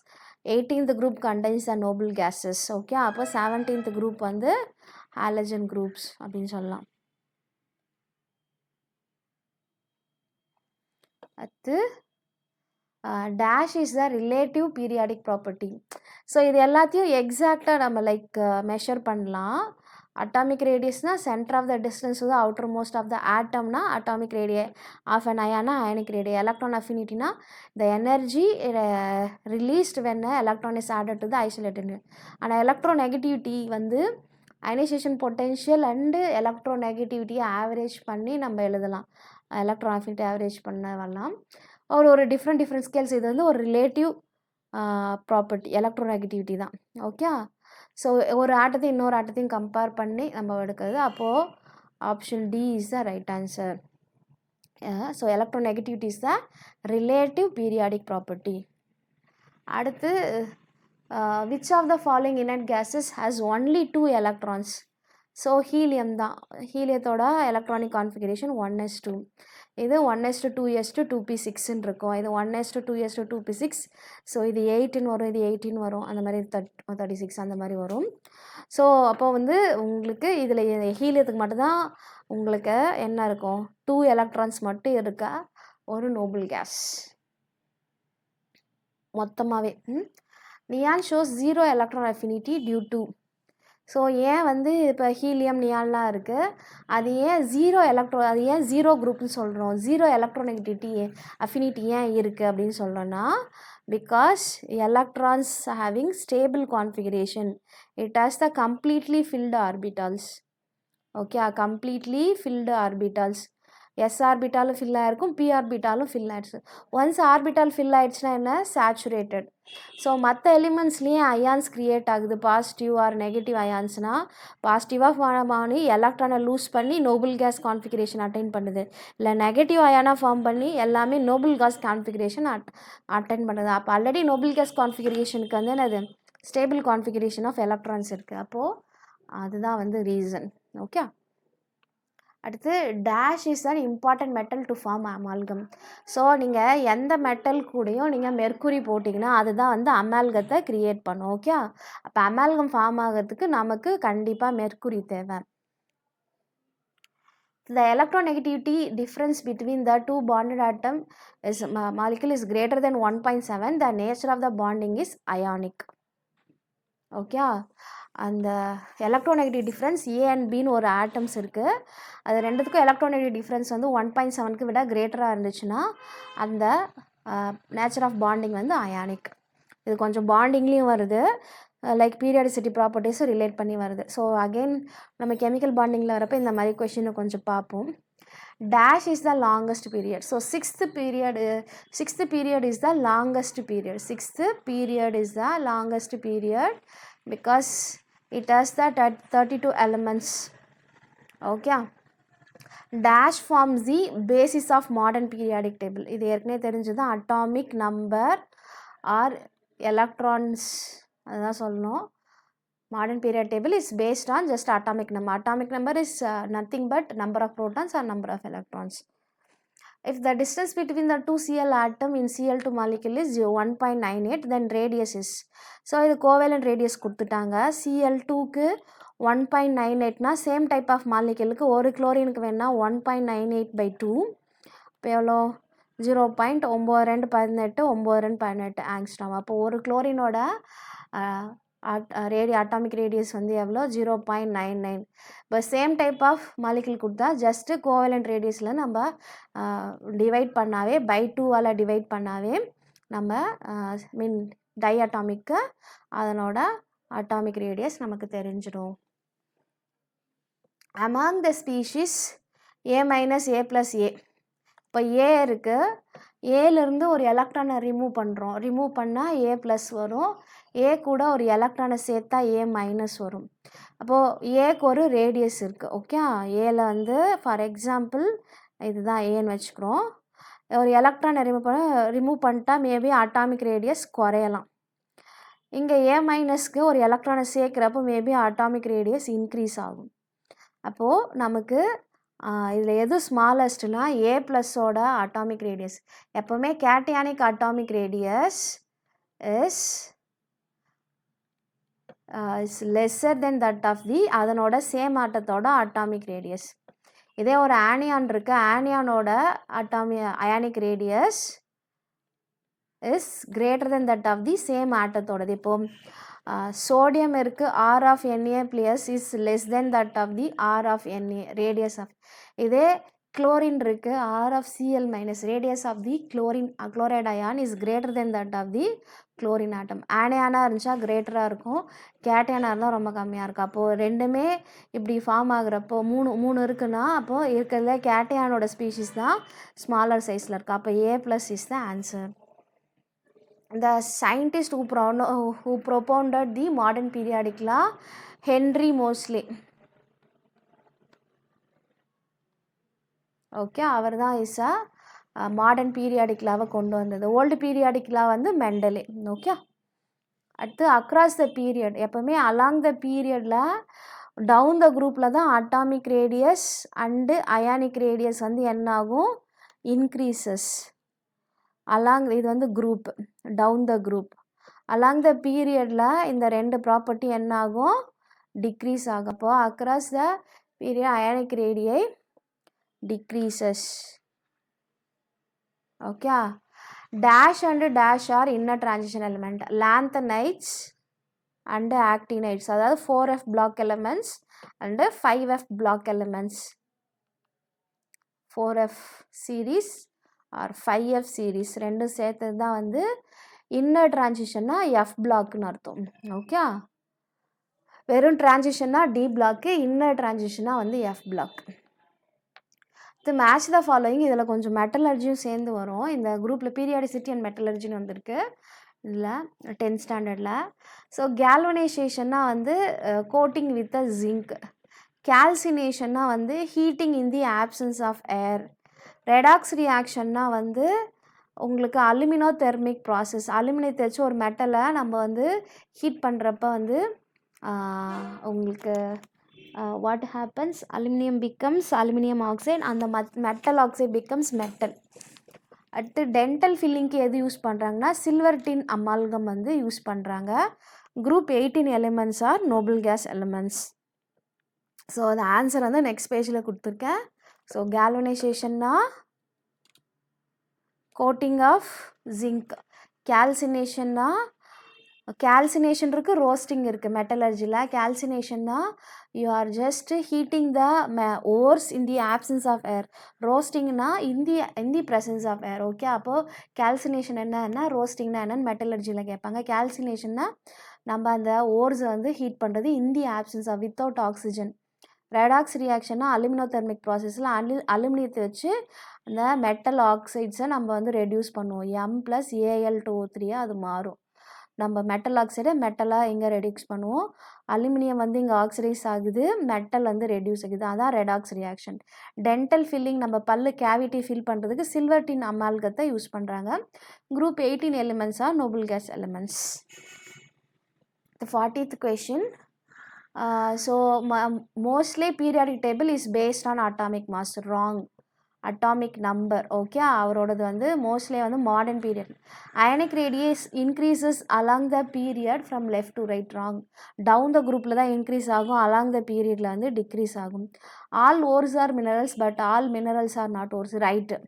Speaker 1: 18th group contains the Nobel gases. Okay, அப்போ 17th குரூப் வந்து ஹாலஜன் குரூப்ஸ் அப்படின்னு சொல்லலாம். அடுத்து dash is the relative periodic property. So இது எல்லாத்தையும் எக்ஸாக்டாக நம்ம லைக் மெஷர் பண்ணலாம். அட்டாமிக் ரேடியஸ்னால் சென்டர் ஆஃப் த டிஸ்டன்ஸ் வந்து அவுட்டர் மோஸ்ட் ஆஃப் த ஆட்டம்னா அட்டாமிக் ரேடிய ஆஃப் அன் அயானா அயனிக் ரேடிய. எலக்ட்ரான் அஃபினிட்டினா the energy released when electron is added to the isolated. ஆனால் எலக்ட்ரோநெகட்டிவிட்டி வந்து அயனைசேஷன் பொட்டென்ஷியல் அண்டு எலக்ட்ரோநெகட்டிவிட்டியை average பண்ணி நம்ம எழுதலாம். எலக்ட்ரான் அஃபினிட்டி ஆவரேஜ் பண்ண வரலாம். ஒரு டிஃப்ரெண்ட் ஸ்கேல்ஸ். இது வந்து ஒரு ரிலேட்டிவ் ப்ராப்பர்ட்டி, எலக்ட்ரோநெகட்டிவிட்டி தான். ஓகே, ஸோ ஒரு ஆட்டத்தையும் இன்னொரு ஆட்டத்தையும் கம்பேர் பண்ணி நம்ம எடுக்கிறது. அப்போது option D is the right answer. So electronegativity is the relative periodic property. அடுத்து which of the following inert gases has only 2 electrons. So helium தான். ஹீலியத்தோட எலக்ட்ரானிக் கான்ஃபிகரேஷன் 1s2. இது 1s2 2s2 2p6ன்னு இருக்கும். இது 1s2 2s2 2p6. ஸோ இது 8ன்னு வரும், இது 18 வரும், அந்த மாதிரி 36 அந்த மாதிரி வரும். ஸோ அப்போ வந்து உங்களுக்கு இதில் ஹீலியத்துக்கு மட்டும்தான் உங்களுக்கு என்ன இருக்கும், 2 எலக்ட்ரான்ஸ் மட்டும் இருக்க ஒரு நோபல் கேஸ் மொத்தமாகவே. Neon shows 0 electron affinity due to. So ஏன் வந்து இப்போ ஹீலியம் நியான்லாம் இருக்குது, அது ஏன் 0 குரூப்னு சொல்கிறோம், 0 எலக்ட்ரோநெகட்டிவிட்டி அஃபினிட்டி ஏன் இருக்குது அப்படின்னு சொல்கிறோன்னா, because electrons having stable configuration, it has the completely filled orbitals. Okay, completely filled orbitals. S ஆர்பிட்டாலும் ஃபில் ஆகிருக்கும், பி ஆர்பிட்டாலும் ஃபில் ஆகிடுச்சு. ஒன்ஸ் ஆர்பிட்டால் ஃபில் ஆகிடுச்சுன்னா என்ன, சேச்சுரேட்டட். ஸோ மற்ற எலிமெண்ட்ஸ்லேயே அயான்ஸ் க்ரியேட் ஆகுது, பாசிட்டிவ் ஆர் நெகட்டிவ் அயான்ஸ்னால் பாசிட்டிவாக ஃபார்ம் ஆகி எலக்ட்ரானை லூஸ் பண்ணி நோபல் கேஸ் கான்ஃபிகரேஷன் அட்டைன் பண்ணுது, இல்லை நெகட்டிவ் அயானாக ஃபார்ம் பண்ணி எல்லாமே நோபல் கேஸ் கான்ஃபிகரேஷன் அட்டைன் பண்ணுது. அப்போ ஆல்ரெடி நோபல் கேஸ் கான்ஃபிகரேஷனுக்கு வந்து என்னது, ஸ்டேபிள் கான்ஃபிகரேஷன் ஆஃப் எலக்ட்ரான்ஸ் இருக்குது. அப்போது அதுதான் வந்து ரீசன். ஓகே, அடுத்து dash is an important metal to form amalgam. So நீங்கள் எந்த மெட்டல் கூடயும் நீங்கள் மெர்க்குரி போட்டிங்கன்னா அதுதான் வந்து அமால்கத்தை க்ரியேட் பண்ணும். ஓகே, அப்போ அமால்கம் ஃபார்ம் ஆகிறதுக்கு நமக்கு கண்டிப்பாக மெர்க்குரி தேவை. The electronegativity difference between the two bonded atom is molecule is greater than 1.7. The nature of the bonding is ionic. Okay, அந்த எலக்ட்ரோநெகட்டிவ் டிஃப்ரென்ஸ் ஏ அண்ட் பின்னு ஒரு ஆட்டம்ஸ் இருக்குது, அது ரெண்டுத்துக்கும் எலக்ட்ரோநெகட்டிவ் டிஃப்ரென்ஸ் வந்து 1.7க்கு விட கிரேட்டராக இருந்துச்சுன்னா அந்த நேச்சர் ஆஃப் பாண்டிங் வந்து அயானிக். இது கொஞ்சம் பாண்டிங்லேயும் வருது, லைக் பீரியாடிசிட்டி ப்ராப்பர்ட்டிஸும் ரிலேட் பண்ணி வருது. ஸோ அகெயின் நம்ம கெமிக்கல் பாண்டிங்கில் வரப்போ இந்த மாதிரி கொஷினை கொஞ்சம் பார்ப்போம். Dash is the longest period. So sixth period is the longest period. Sixth period is the longest period because it has the 32 elements. Okay, dash forms the basis of modern periodic table. இது ஏற்கனவே தெரிஞ்சது, atomic number or electrons அதுதான் சொல்லணும். Modern periodic table is based on just atomic number. Atomic number is nothing but number of protons or number of electrons. If the distance between the two Cl atom in Cl2 molecule is 1.98, then radius is. So இது covalent radius கொடுத்துட்டாங்க. Cl2க்கு 1.98னா same type of மாலிகுலுக்கு ஒரு குளோரினுக்கு வேணா 1.98/2. இப்போ எவ்வளோ, 0.9218 angstrom. அப்போ ஒரு குளோரினோட atomic radius வந்து எவ்வளோ, 0.99. இப்போ சேம் டைப் ஆஃப் மாலிகுல் கொடுத்தா ஜஸ்ட்டு கோவேலண்ட் ரேடியஸில் நம்ம டிவைட் பண்ணாவே, பை 2ஆல் டிவைட் பண்ணாவே நம்ம மீன் டை அட்டாமிக்கு அதனோட அட்டாமிக் ரேடியஸ் நமக்கு தெரிஞ்சிடும். Among the species A - A + A. இப்போ ஏ இருக்குது, ஏலேருந்து ஒரு எலக்ட்ரானை ரிமூவ் பண்ணால் A+ வரும், ஏ கூட ஒரு எலக்ட்ரானை சேர்த்தா A- வரும். அப்போது ஏக்கு ஒரு ரேடியஸ் இருக்குது. ஓகே, ஏல வந்து ஃபார் எக்ஸாம்பிள் இதுதான் ஏன்னு வச்சுக்கிறோம். ஒரு எலக்ட்ரானை ரிமூவ் பண்ணிட்டா மேபி அட்டாமிக் ரேடியஸ் குறையலாம். இங்கே A மைனஸ்க்கு ஒரு எலக்ட்ரானை சேர்க்குறப்போ மேபி அட்டாமிக் ரேடியஸ் இன்க்ரீஸ் ஆகும். அப்போது நமக்கு இதில் எது ஸ்மாலஸ்ட்னா A ப்ளஸ்ஸோட அட்டாமிக் ரேடியஸ். எப்போவுமே cationic atomic radius is lesser than that of the அதனோட சேம் ஆட்டத்தோட அட்டாமிக் ரேடியஸ். இதே ஒரு ஆனியான் இருக்கு, ஆனியானோட ionic radius is greater than that of the same ஆட்டத்தோடது. இப்போ சோடியம் இருக்குது, R of Na plus is less than that of the R of Na radius of. இதே குளோரின் இருக்குது, R of Cl minus radius of the chloride ion is greater than that of the chlorine atom. ஆனியானாக இருந்துச்சா கிரேட்டராக இருக்கும், கேட்டியானாக இருந்தால் ரொம்ப கம்மியாக இருக்கும். அப்போது ரெண்டுமே இப்படி ஃபார்ம் ஆகுறப்போ மூணு இருக்குன்னா அப்போது இருக்கிறதுல கேட்டியானோட ஸ்பீஷிஸ் தான் ஸ்மாலர் சைஸில் இருக்குது. அப்போ A plus is the answer. The scientist who propounded the modern periodic law, Henry Moseley. ஓகே, அவர் தான் இஸ் மாடர்ன் பீரியாடிக் லாவை கொண்டு வந்தது. ஓல்டு பீரியாடிக் லா வந்து மெண்டலே. ஓகே, அடுத்து அக்ராஸ் த பீரியட். எப்போவுமே அலாங் த பீரியடில் டவுன் த குரூப்பில் தான் atomic radius and ionic radius வந்து என்ன ஆகும், இன்க்ரீசஸ். அலாங் இது வந்து group, down the group. Along the பீரியடில் இந்த ரெண்டு ப்ராப்பர்ட்டி என்ன ஆகும், டிக்ரீஸ் ஆகும். அப்போ across the period ionic radii decreases. Okay, dash and dash are inner transition element. Lanthanides and actinides, அதாவது 4F block elements and 5F block elements. 4F series are 5F series ரெண்டும் சேர்த்தது தான் வந்து inner டிரான்சிஷன்னா F பிளாக்னு அர்த்தம். Okay, வெறும் டிரான்சிஷன்னா D block, inner டிரான்சிஷன்னா வந்து F black. இது match the following. இதில் கொஞ்சம் மெட்டலர்ஜியும் சேர்ந்து வரும். இந்த குரூப்பில் பீரியாடிசிட்டி அண்ட் மெட்டலர்ஜின்னு வந்திருக்கு இதில் 10th ஸ்டாண்டர்டில். ஸோ கேல்வனைசேஷன்னா வந்து கோட்டிங் வித் அ ஜிங்க். கால்சினேஷன்னா வந்து heating in the absence of air. Redox ரியாக்ஷன்னா வந்து உங்களுக்கு அலுமினோ தெர்மிக் ப்ராசஸ். அலுமினியத்தை வச்சு ஒரு மெட்டலை நம்ம வந்து ஹீட் பண்ணுறப்ப வந்து உங்களுக்கு what happens, aluminium becomes aluminium oxide, அந்த மெட்டல் ஆக்சைடு பிகம்ஸ் மெட்டல். அடுத்து டென்டல் ஃபில்லிங்க்கு எது யூஸ் பண்ணுறாங்கன்னா சில்வர் டின் அமால்கம் வந்து யூஸ் பண்ணுறாங்க. Group 18 elements are noble gas elements. So அந்த ஆன்சர் வந்து நெக்ஸ்ட் பேஜில் கொடுத்துருக்கேன். ஸோ கேல்வனைசேஷன்னா கோட்டிங் ஆஃப் ஜிங்க். கால்சினேஷன்னா கால்சினேஷன் இருக்குது, ரோஸ்டிங் இருக்குது. மெட்டலர்ஜியில் கால்சினேஷன்னா you are just heating the ores in the absence of air. ரோஸ்டிங்னா in the presence of air. Okay, அப்போது கால்சினேஷன் என்னன்னா ரோஸ்டிங்னா என்னன்னு மெட்டலர்ஜியில் கேட்பாங்க. கால்சினேஷன்னா நம்ம அந்த ஓர்ஸை வந்து ஹீட் பண்ணுறது in the absence of without oxygen. Redox ரியாக்ஷன்னா அலுமினோ தெர்மிக் ப்ராசஸில் அலுமினியத்தை வச்சு அந்த மெட்டல் ஆக்சைட்ஸை நம்ம வந்து ரெடியூஸ் பண்ணுவோம். M + Al2O3 அது மாறும். நம்ம மெட்டல் ஆக்சைடை மெட்டலாக இங்கே ரெடியூஸ் பண்ணுவோம். அலுமினியம் வந்து இங்கே ஆக்சிடைஸ் ஆகுது, மெட்டல் வந்து ரெடியூஸ் ஆகுது. அதான் ரெடாக்ஸ் ரியாக்ஷன். டென்டல் ஃபில்லிங் நம்ம பல்லு கேவிட்டி ஃபில் பண்ணுறதுக்கு சில்வர் டின் அமால்கத்தை யூஸ் பண்ணுறாங்க. Group 18 elements are noble gas elements. The 40th question. So mostly periodic table is based on atomic mass. Wrong. Atomic number. Okay, அவரோடது வந்து mostly வந்து modern period. Ionic radius increases along the period from left to right. Wrong. Down the குரூப்பில் தான் increase ஆகும், along the பீரியடில் வந்து decrease ஆகும். All ores are minerals but all minerals are not ores. Right.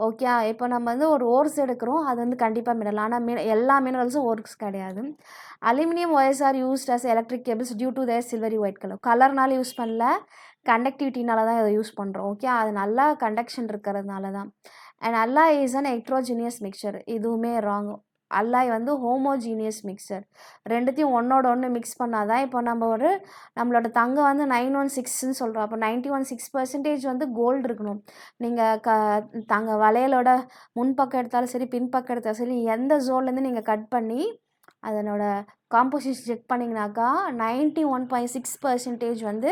Speaker 1: Okay, இப்போ நம்ம வந்து ஒரு ஓர்ஸ் எடுக்கிறோம், அது வந்து கண்டிப்பாக மினரல். ஆனால் எல்லா மினரல்ஸும் ஓர்ஸ் கிடையாது. Aluminium wires are used as electric cables due to their silvery white colour. கலர்னால யூஸ் பண்ணல, கண்டக்டிவிட்டினால தான் இதை யூஸ் பண்ணுறோம். ஓகே, அது நல்லா கண்டக்ஷன் இருக்கிறதுனால தான். And alloy is an heterogeneous mixture. இதுவுமே ராங். அல்லாய் வந்து ஹோமோஜீனியஸ் மிக்சர். ரெண்டுத்தையும் ஒன்றோட ஒன்று மிக்ஸ் பண்ணாதான். இப்போ நம்மளோட தங்கம் வந்து 916ன்னு சொல்கிறோம். அப்போ 91.6% வந்து கோல்டு இருக்கணும். நீங்கள் வளையலோட முன்பக்கம் எடுத்தாலும் சரி பின்பக்கம் எடுத்தாலும் சரி எந்த ஜோன்லேருந்து நீங்கள் கட் பண்ணி அதனோட காம்போசிஷன் செக் பண்ணிங்கனாக்கா 91.6% வந்து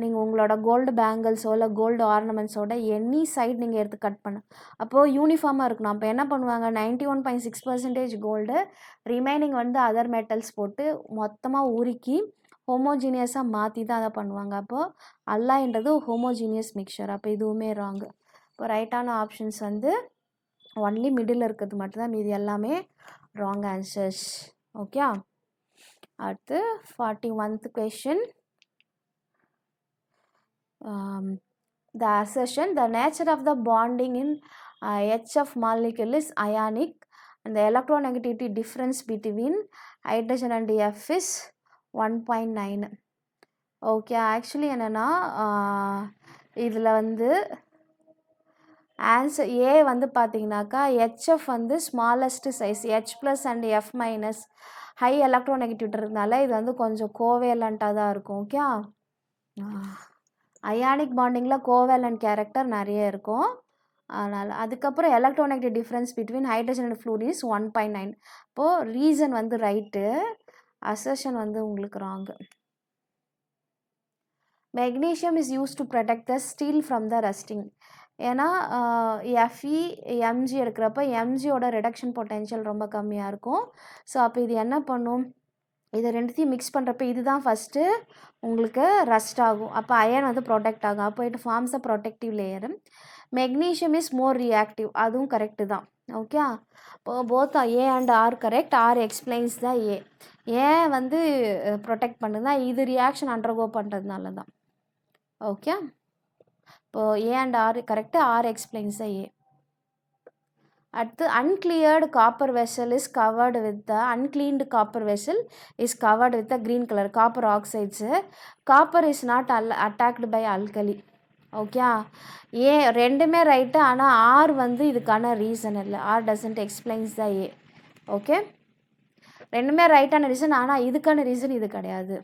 Speaker 1: நீங்கள் உங்களோட கோல்டு பேங்கிள்ஸோ இல்லை கோல்டு ஆர்னமெண்ட்ஸோட எனி சைடு நீங்கள் எடுத்து கட் பண்ண அப்போது யூனிஃபார்மாக இருக்கணும். அப்போ என்ன பண்ணுவாங்க, 91.6% கோல்டு, ரிமைனிங் வந்து அதர் மெட்டல்ஸ் போட்டு மொத்தமாக உருக்கி ஹோமோஜீனியஸாக மாற்றி தான் அதை பண்ணுவாங்க. அப்போது அல்லாயின்றது ஹோமோஜீனியஸ் மிக்சர். அப்போ இதுவுமே ராங்கு. இப்போ ரைட்டான ஆப்ஷன்ஸ் வந்து ஒன்லி மிடில் இருக்கிறது மட்டும்தான், மீதி எல்லாமே ராங் ஆன்சர்ஸ். ஓகே. அடுத்து 41th question. The assertion, the nature of the bonding in HF molecule is ionic and the electronegativity difference between hydrogen and F is 1.9. Okay. Actually என்னென்னா இதில் வந்து answer A வந்து பார்த்தீங்கன்னாக்கா ஹெச்எஃப் வந்து smallest size, H plus and F minus high எலக்ட்ரோநெகட்டிவிட்டினால இது வந்து கொஞ்சம் கோவேலண்ட்டாக தான் இருக்கும். ஓகே. அயானிக் பாண்டிங்கில் கோவேலண்ட் கேரக்டர் நிறைய இருக்கும். அதனால் அதுக்கப்புறம் electronegative difference between hydrogen and fluorine is 1.9. இப்போது ரீசன் வந்து ரைட்டு, அசர்ஷன் வந்து உங்களுக்கு wrong. Magnesium is use to protect the steel from the rusting. ஏன்னா எஃப்இ எம்ஜி எடுக்கிறப்ப எம்ஜியோட ரிடக்ஷன் பொட்டென்ஷியல் ரொம்ப கம்மியாக இருக்கும். ஸோ அப்போ இது என்ன பண்ணும், இதை ரெண்டுத்தையும் மிக்ஸ் பண்ணுறப்ப இதுதான் ஃபஸ்ட்டு உங்களுக்கு ரஸ்ட் ஆகும். அப்போ அயன் வந்து ப்ரொடெக்ட் ஆகும். அப்போ it forms a protective layer. Magnesium is more reactive, அதுவும் கரெக்டு தான். ஓகே. இப்போது both A and R correct. R explains தான் ஏ. ஏன் வந்து ப்ரொடெக்ட் பண்ணுதுன்னா இது ரியாக்ஷன் அண்டர்கோ பண்ணுறதுனால தான். ஓகே. இப்போது A and R correct, R explains தான் ஏ. அடுத்து uncleared copper vessel is covered with the uncleaned copper vessel is covered with the green color copper oxides. Copper is not attacked by alkali. Okay. A ரெண்டுமே right, ஆனால் R வந்து இதுக்கான reason இல்லை. R doesn't explains the A. Okay. ரெண்டுமே ரைட்டான reason, ஆனால் இதுக்கான reason இது கிடையாது.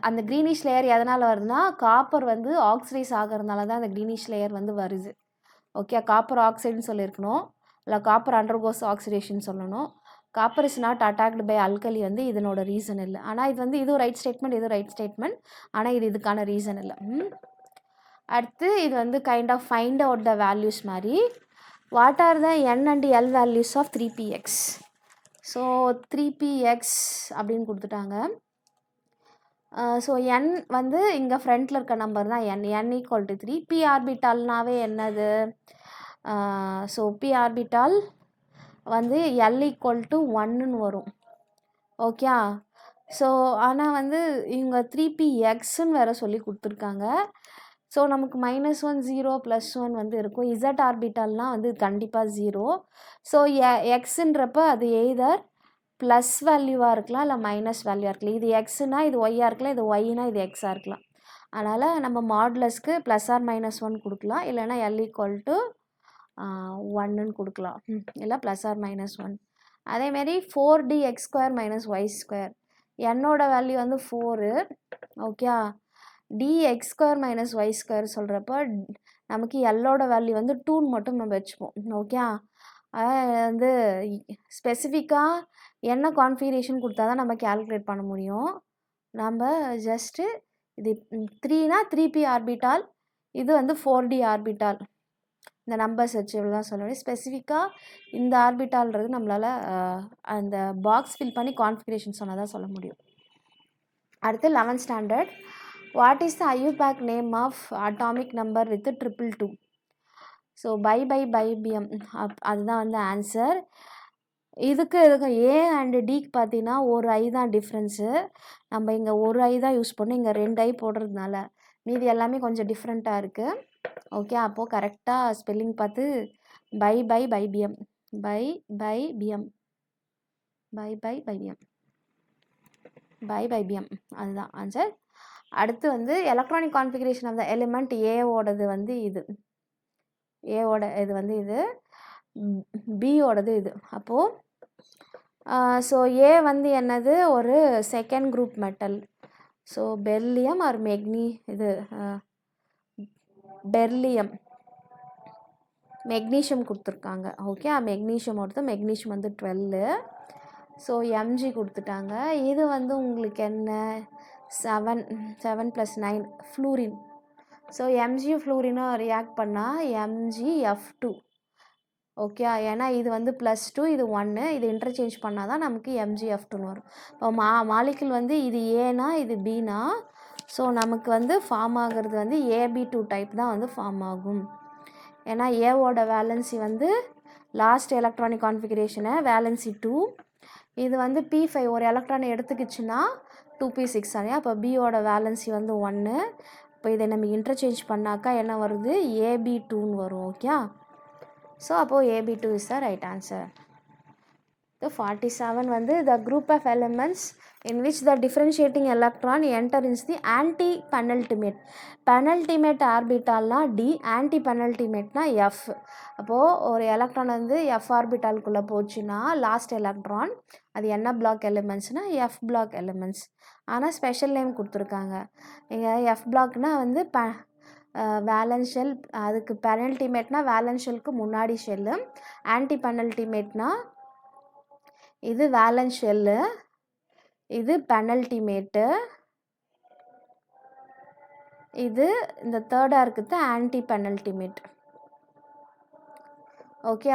Speaker 1: அந்த க்ரீனிஷ் லேயர் எதனால் வருதுன்னா காப்பர் வந்து ஆக்சிடைஸ் ஆகிறதுனால தான் அந்த க்ரீனிஷ் லேயர் வந்து வருது. ஓகே. காப்பர் ஆக்சைடுன்னு சொல்லியிருக்கணும், இல்லை காப்பர் அண்டர்கோஸ் ஆக்சிடேஷன் சொல்லணும். Copper is not attacked by alkali வந்து இதனோட ரீசன் இல்லை. ஆனால் இது வந்து இதுவும் ரைட் ஸ்டேட்மெண்ட், இதுவும் ரைட் ஸ்டேட்மெண்ட், ஆனால் இது இதுக்கான ரீசன் இல்லை. அடுத்து இது வந்து kind of find out the values மாதிரி. What are the N and L values of 3px? So 3px அப்படின்னு கொடுத்துட்டாங்க. ஸோ என் வந்து இங்கே ஃப்ரண்ட்டில் இருக்க நம்பர் தான் என் ஈக்குவல் டு 3. பி ஆர்பிட்டால்னாவே என்னது, ஸோ பி ஆர்பிட்டால் வந்து எல் ஈக்குவல் டு 1ன்னு வரும். ஓகே. ஸோ ஆனால் வந்து இவங்க 3pxன்னு வேறு சொல்லி கொடுத்துருக்காங்க. ஸோ நமக்கு -1 0 +1 வந்து இருக்கும். இசட் ஆர்பிட்டால்னால் வந்து கண்டிப்பாக 0. ஸோ எக்ஸுன்றப்ப அது எய்தர் ப்ளஸ் வேல்யூவாக இருக்கலாம், இல்லை மைனஸ் வேல்யூவாக இருக்கலாம். இது எக்ஸுனா இது ஒய்யாக இருக்கலாம், இது ஒய்னா இது எக்ஸாக இருக்கலாம். அதனால் நம்ம மாடுலஸ்க்கு +or-1 கொடுக்கலாம், இல்லைனா எல் ஈக்குவல் டு 1ன்னு கொடுக்கலாம், இல்லை +or-1. அதேமாரி 4dx² - y², என்னோட வேல்யூ வந்து 4. ஓகே. dx² - y² சொல்கிறப்ப நமக்கு எல்லோட வேல்யூ வந்து 2ன்னு மட்டும் நம்ம வச்சுப்போம். ஓகே. வந்து ஸ்பெசிஃபிக்காக என்ன கான்ஃபிகரேஷன் கொடுத்தா தான் நம்ம கேல்குலேட் பண்ண முடியும். நம்ம ஜஸ்ட்டு இது 3னா 3p ஆர்பிட்டால், இது வந்து 4d ஆர்பிட்டால், இந்த நம்பர்ஸ் வச்சு இவ்வளோ தான் சொல்ல முடியும். ஸ்பெசிஃபிக்காக இந்த ஆர்பிட்டால்ன்றது நம்மளால் அந்த பாக்ஸ் ஃபில் பண்ணி கான்ஃபிகரேஷன் சொன்னால் தான் சொல்ல முடியும். அடுத்து 11th standard. What is the IUPAC name of atomic number with 222? So by அதுதான் வந்து ஆன்சர். இதுக்கு ஏ அண்டு டிக்கு பார்த்தீங்கன்னா ஒரு ஐ தான் டிஃப்ரென்ஸு. நம்ம இங்கே ஒரு ஐ தான் யூஸ் பண்ணோம், இங்கே 2 ஐ போடுறதுனால மீதி எல்லாமே கொஞ்சம் டிஃப்ரெண்ட்டாக இருக்குது. ஓகே. அப்போது கரெக்டாக ஸ்பெல்லிங் பார்த்து பைபிஎம் அதுதான் ஆன்சர். அடுத்து வந்து electronic configuration of the element ஏவோடது வந்து இது, ஏவோட இது வந்து இது, பியோடது இது. அப்போது ஸோ ஏ வந்து என்னது, ஒரு second group metal. So beryllium or beryllium magnesium கொடுத்துருக்காங்க. ஓகே, மெக்னீஷியம் மெக்னீஷியம் வந்து 12. ஸோ எம்ஜி கொடுத்துட்டாங்க. இது வந்து உங்களுக்கு என்ன 7 7 + 9 ஃப்ளூரின். ஸோ எம்ஜி ஃப்ளூரினும் ரியாக்ட் பண்ணால் MgF2. ஓகே, ஏன்னா இது வந்து +2 இது 1, இது இன்டர்சேஞ்ச் பண்ணால் தான் நமக்கு MgF2ன்னு வரும். இப்போ மாலிகுல் வந்து இது ஏனா இது பீனா, ஸோ நமக்கு வந்து ஃபார்ம் ஆகிறது வந்து AB2 டைப் தான் வந்து ஃபார்ம் ஆகும். ஏன்னா ஏவோட வேலன்சி வந்து லாஸ்ட் எலக்ட்ரானிக் கான்ஃபிகரேஷனை வேலன்சி 2, இது வந்து P5 ஒரு எலக்ட்ரானை எடுத்துக்கிச்சுன்னா 2p6 ஆகும். அப்போ பியோட வேலன்சி வந்து 1. இப்போ இதை நம்ம இன்டர்சேஞ்ச் பண்ணாக்கா என்ன வருது AB2ன்னு வரும். ஓகே, ஸோ அப்போது AB2 is the right answer. The 47 வந்து the group of elements in which the differentiating electron enters the anti-penultimate. penultimate ஆர்பிட்டால்னா D, anti-penultimateனா F. அப்போது ஒரு எலக்ட்ரான் வந்து F ஆர்பிட்டாலுக்குள்ளே போச்சுன்னா லாஸ்ட் எலக்ட்ரான் அது என்ன பிளாக் எலிமெண்ட்ஸ்னால் F பிளாக் எலிமெண்ட்ஸ். ஆனால் special name கொடுத்துருக்காங்க. இங்கே F பிளாக்னால் வந்து வேலன்ஸ் ஷெல், அதுக்கு பெனல்டிமேட்னா வேலன்ஸ் ஷெல்லுக்கு முன்னாடி ஷெல்லு, ஆன்டி பெனல்டிமேட்னா இது வேலன்ஸ் ஷெல்லு, இது பெனல்டிமேட்டு, இது இந்த தேர்டாக இருக்குது ஆன்டி பெனல்டிமேட். ஓகே,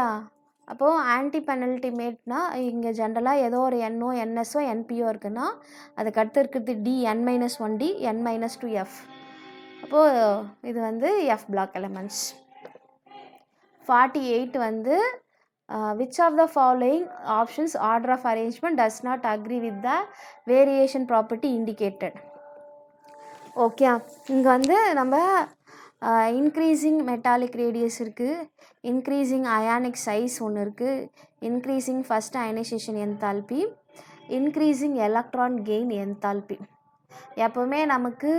Speaker 1: அப்போது ஆன்டி பெனல்டிமேட்னா இங்கே ஜென்ரலாக ஏதோ ஒரு NO NSO NPO இருக்குன்னா அதுக்கு அடுத்து இருக்கிறது D, N-1D, N-2F. அப்போது இது வந்து F பிளாக் எலிமெண்ட்ஸ். 48 வந்து which of the following options order of arrangement does not agree with the variation property indicated. Okay, இங்கே வந்து நம்ம இன்க்ரீஸிங் மெட்டாலிக் ரேடியஸ் இருக்குது, இன்க்ரீஸிங் அயானிக் சைஸ் ஒன்று இருக்குது, increasing first ionization enthalpy, increasing electron gain enthalpy. எப்போவுமே நமக்கு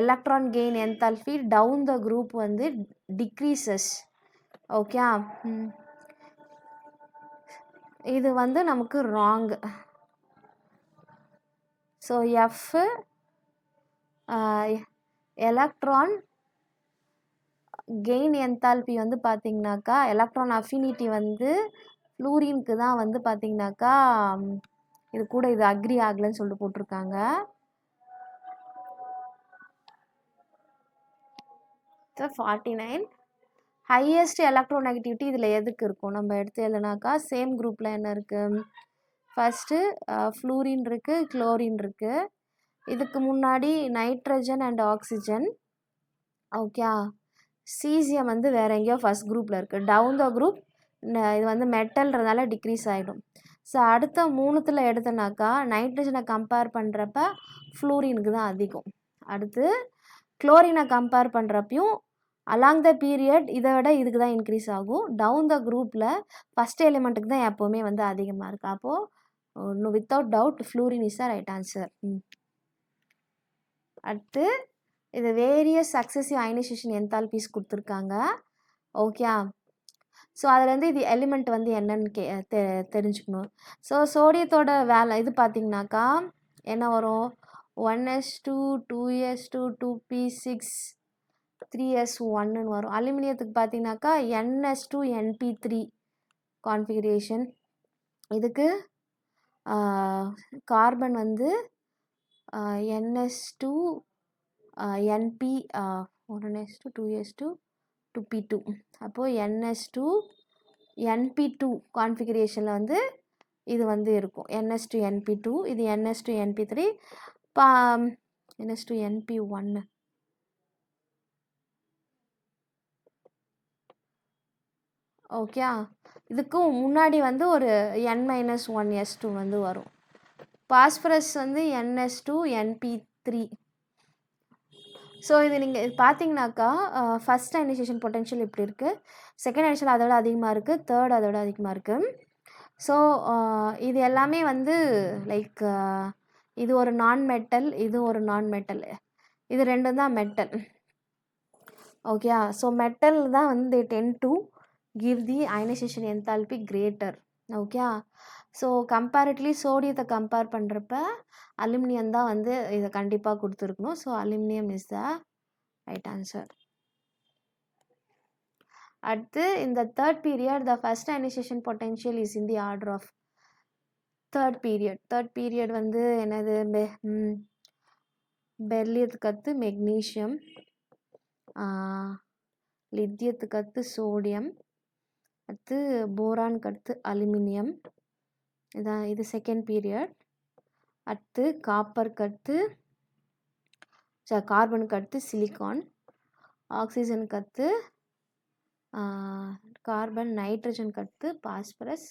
Speaker 1: electron gain enthalpy down the group வந்து decreases. Okay, இது வந்து நமக்கு wrong. So F electron gain enthalpy வந்து பார்த்திங்கனாக்கா எலக்ட்ரான் அஃபினிட்டி வந்து ஃப்ளூரினுக்கு தான் வந்து பார்த்திங்கனாக்கா இது கூட இது அக்ரி ஆகலைன்னு சொல்லிட்டு போட்டிருக்காங்க. 49 ஹையஸ்ட் எலக்ட்ரோநெகட்டிவிட்டி இதில் எதுக்கு இருக்கும் நம்ம எடுத்து எழுதுனாக்கா சேம் குரூப்பில் என்ன இருக்குது, ஃபஸ்ட்டு ஃப்ளூரின் இருக்குது, குளோரின் இருக்குது, இதுக்கு முன்னாடி nitrogen and oxygen. Okay, caesium வந்து வேறு எங்கேயோ ஃபஸ்ட் குரூப்பில் இருக்குது. டவுன் த குரூப் இது வந்து மெட்டல்ன்றதால டிக்ரீஸ் ஆகிடும். ஸோ அடுத்த 3த்தில் எடுத்தனாக்கா நைட்ரஜனை கம்பேர் பண்ணுறப்ப ஃப்ளூரினுக்கு தான் அதிகம். அடுத்து குளோரினை கம்பேர் பண்ணுறப்பையும் அலாங் த பீரியட் இதை விட இதுக்கு தான் இன்க்ரீஸ் ஆகும். டவுன் த குரூப்பில் ஃபஸ்ட் எலிமெண்ட்டுக்கு தான் எப்போவுமே வந்து அதிகமாக இருக்குது. அப்போது without doubt fluorine is the right answer. அடுத்து இது வேரியஸ் சக்ஸசிவ் அயனைசேஷன் என்தால்பிஸ் கொடுத்துருக்காங்க. ஓகே, ஸோ அதுலேருந்து இது எலிமெண்ட் வந்து என்னன்னு தெரிஞ்சுக்கணும். ஸோ சோடியத்தோட வேலை இது பார்த்திங்கனாக்கா என்ன வரும், 1s2 2s2 2p6 3s1ன்னு வரும். அலுமினியத்துக்கு பார்த்திங்கனாக்கா NS2 NP3 கான்ஃபிகரேஷன். இதுக்கு கார்பன் வந்து NS2 NP 1s2 2s2 2p2. அப்போது NS2 NP2 கான்ஃபிகரேஷனில் வந்து இது வந்து இருக்கும் NS2 NP2, இது NS2 NP3, NS2 NP1. Okay, இதுக்கும் முன்னாடி வந்து ஒரு N-1s2 வந்து வரும். பாஸ்பரஸ் வந்து NS2 NP3. ஸோ இது நீங்கள் பார்த்தீங்கன்னாக்கா ஃபஸ்ட் அயனைசேஷன் பொட்டென்ஷியல் இப்படி இருக்குது, செகண்ட் அயனைசேஷன் அதோட அதிகமாக இருக்குது, தேர்ட் அதோட அதிகமாக இருக்குது. ஸோ இது எல்லாமே வந்து லைக் இது ஒரு நான் மெட்டல், இது ஒரு நான் மெட்டல், இது ரெண்டும் தான் மெட்டல். ஓகே, ஸோ மெட்டல் தான் வந்து they tend to give the ionization enthalpy greater. Okay, so comparatively சோடியத்தை கம்பேர் பண்ணுறப்ப அலுமினியம் தான் வந்து இதை கண்டிப்பாக கொடுத்துருக்கணும். So aluminium is the right answer. அடுத்து இந்த third period the first ionization potential is in the order of third period வந்து என்னது பெர்லியத்துக்கு அடுத்து மெக்னீஷியம், லித்தியத்துக்கு அடுத்து சோடியம், அடுத்து போரானுக்கு அடுத்து அலுமினியம், இதான் இது செகண்ட் பீரியட். அடுத்து காப்பருக்கு அடுத்து கார்பனுக்கு அடுத்து சிலிக்கான், ஆக்சிஜனுக்கு அடுத்து கார்பன், நைட்ரஜனுக்கு அடுத்து பாஸ்பரஸ்,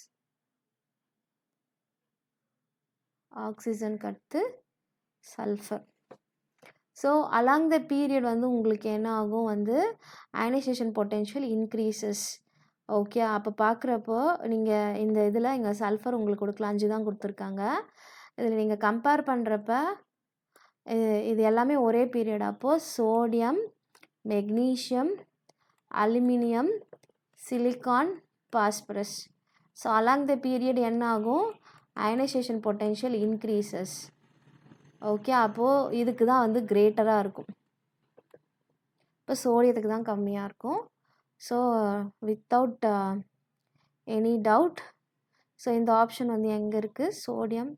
Speaker 1: ஆக்சிஜனுக்கு அடுத்து sulphur. So along the period வந்து உங்களுக்கு என்ன ஆகும் வந்து அயனைசேஷன் பொட்டென்ஷியல் இன்க்ரீசஸ். ஓகே, அப்போ பார்க்குறப்போ நீங்கள் இந்த இதில் இங்கே சல்ஃபர் உங்களுக்கு கொடுக்கலாம், 5 தான் கொடுத்துருக்காங்க. இதில் நீங்கள் கம்பேர் பண்ணுறப்ப இது எல்லாமே ஒரே பீரியட். அப்போது sodium, magnesium, aluminium, silicon, phosphorus. So along the period என்ன ஆகும், அயனைசேஷன் பொட்டென்ஷியல் இன்க்ரீசஸ். ஓகே, அப்போது இதுக்கு தான் வந்து கிரேட்டராக இருக்கும், இப்போ சோடியத்துக்கு தான் கம்மியாக இருக்கும். So without any doubt, so இந்த ஆப்ஷன் வந்து எங்கே இருக்குது, சோடியம்.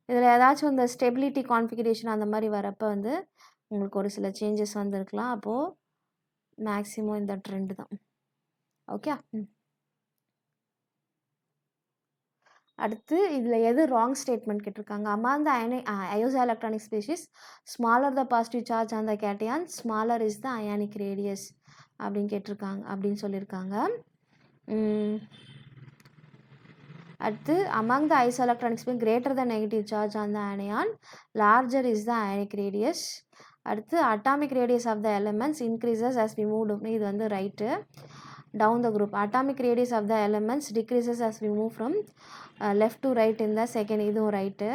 Speaker 1: இதில் ஏதாச்சும் இந்த ஸ்டெபிலிட்டி கான்ஃபிகரேஷன் அந்த மாதிரி வரப்போ வந்து உங்களுக்கு ஒரு சில சேஞ்சஸ் வந்துருக்கலாம். அப்போது மேக்ஸிமம் இந்த ட்ரெண்டு தான். ஓகே, அடுத்து இதில் எது ராங் ஸ்டேட்மெண்ட் கேட்டிருக்காங்க. Among the isoelectronic species smaller the positive charge on the cation, smaller is the ionic radius அப்படின்னு கேட்டிருக்காங்க, அப்படின்னு சொல்லியிருக்காங்க. அடுத்து among the isoelectronic species greater the negative charge on the anion, larger is the ionic radius. அடுத்து atomic radius of the elements increases as we move, இது வந்து right. down the group, atomic radius of the elements decreases as we move from left to right in the second, இதுவும் right.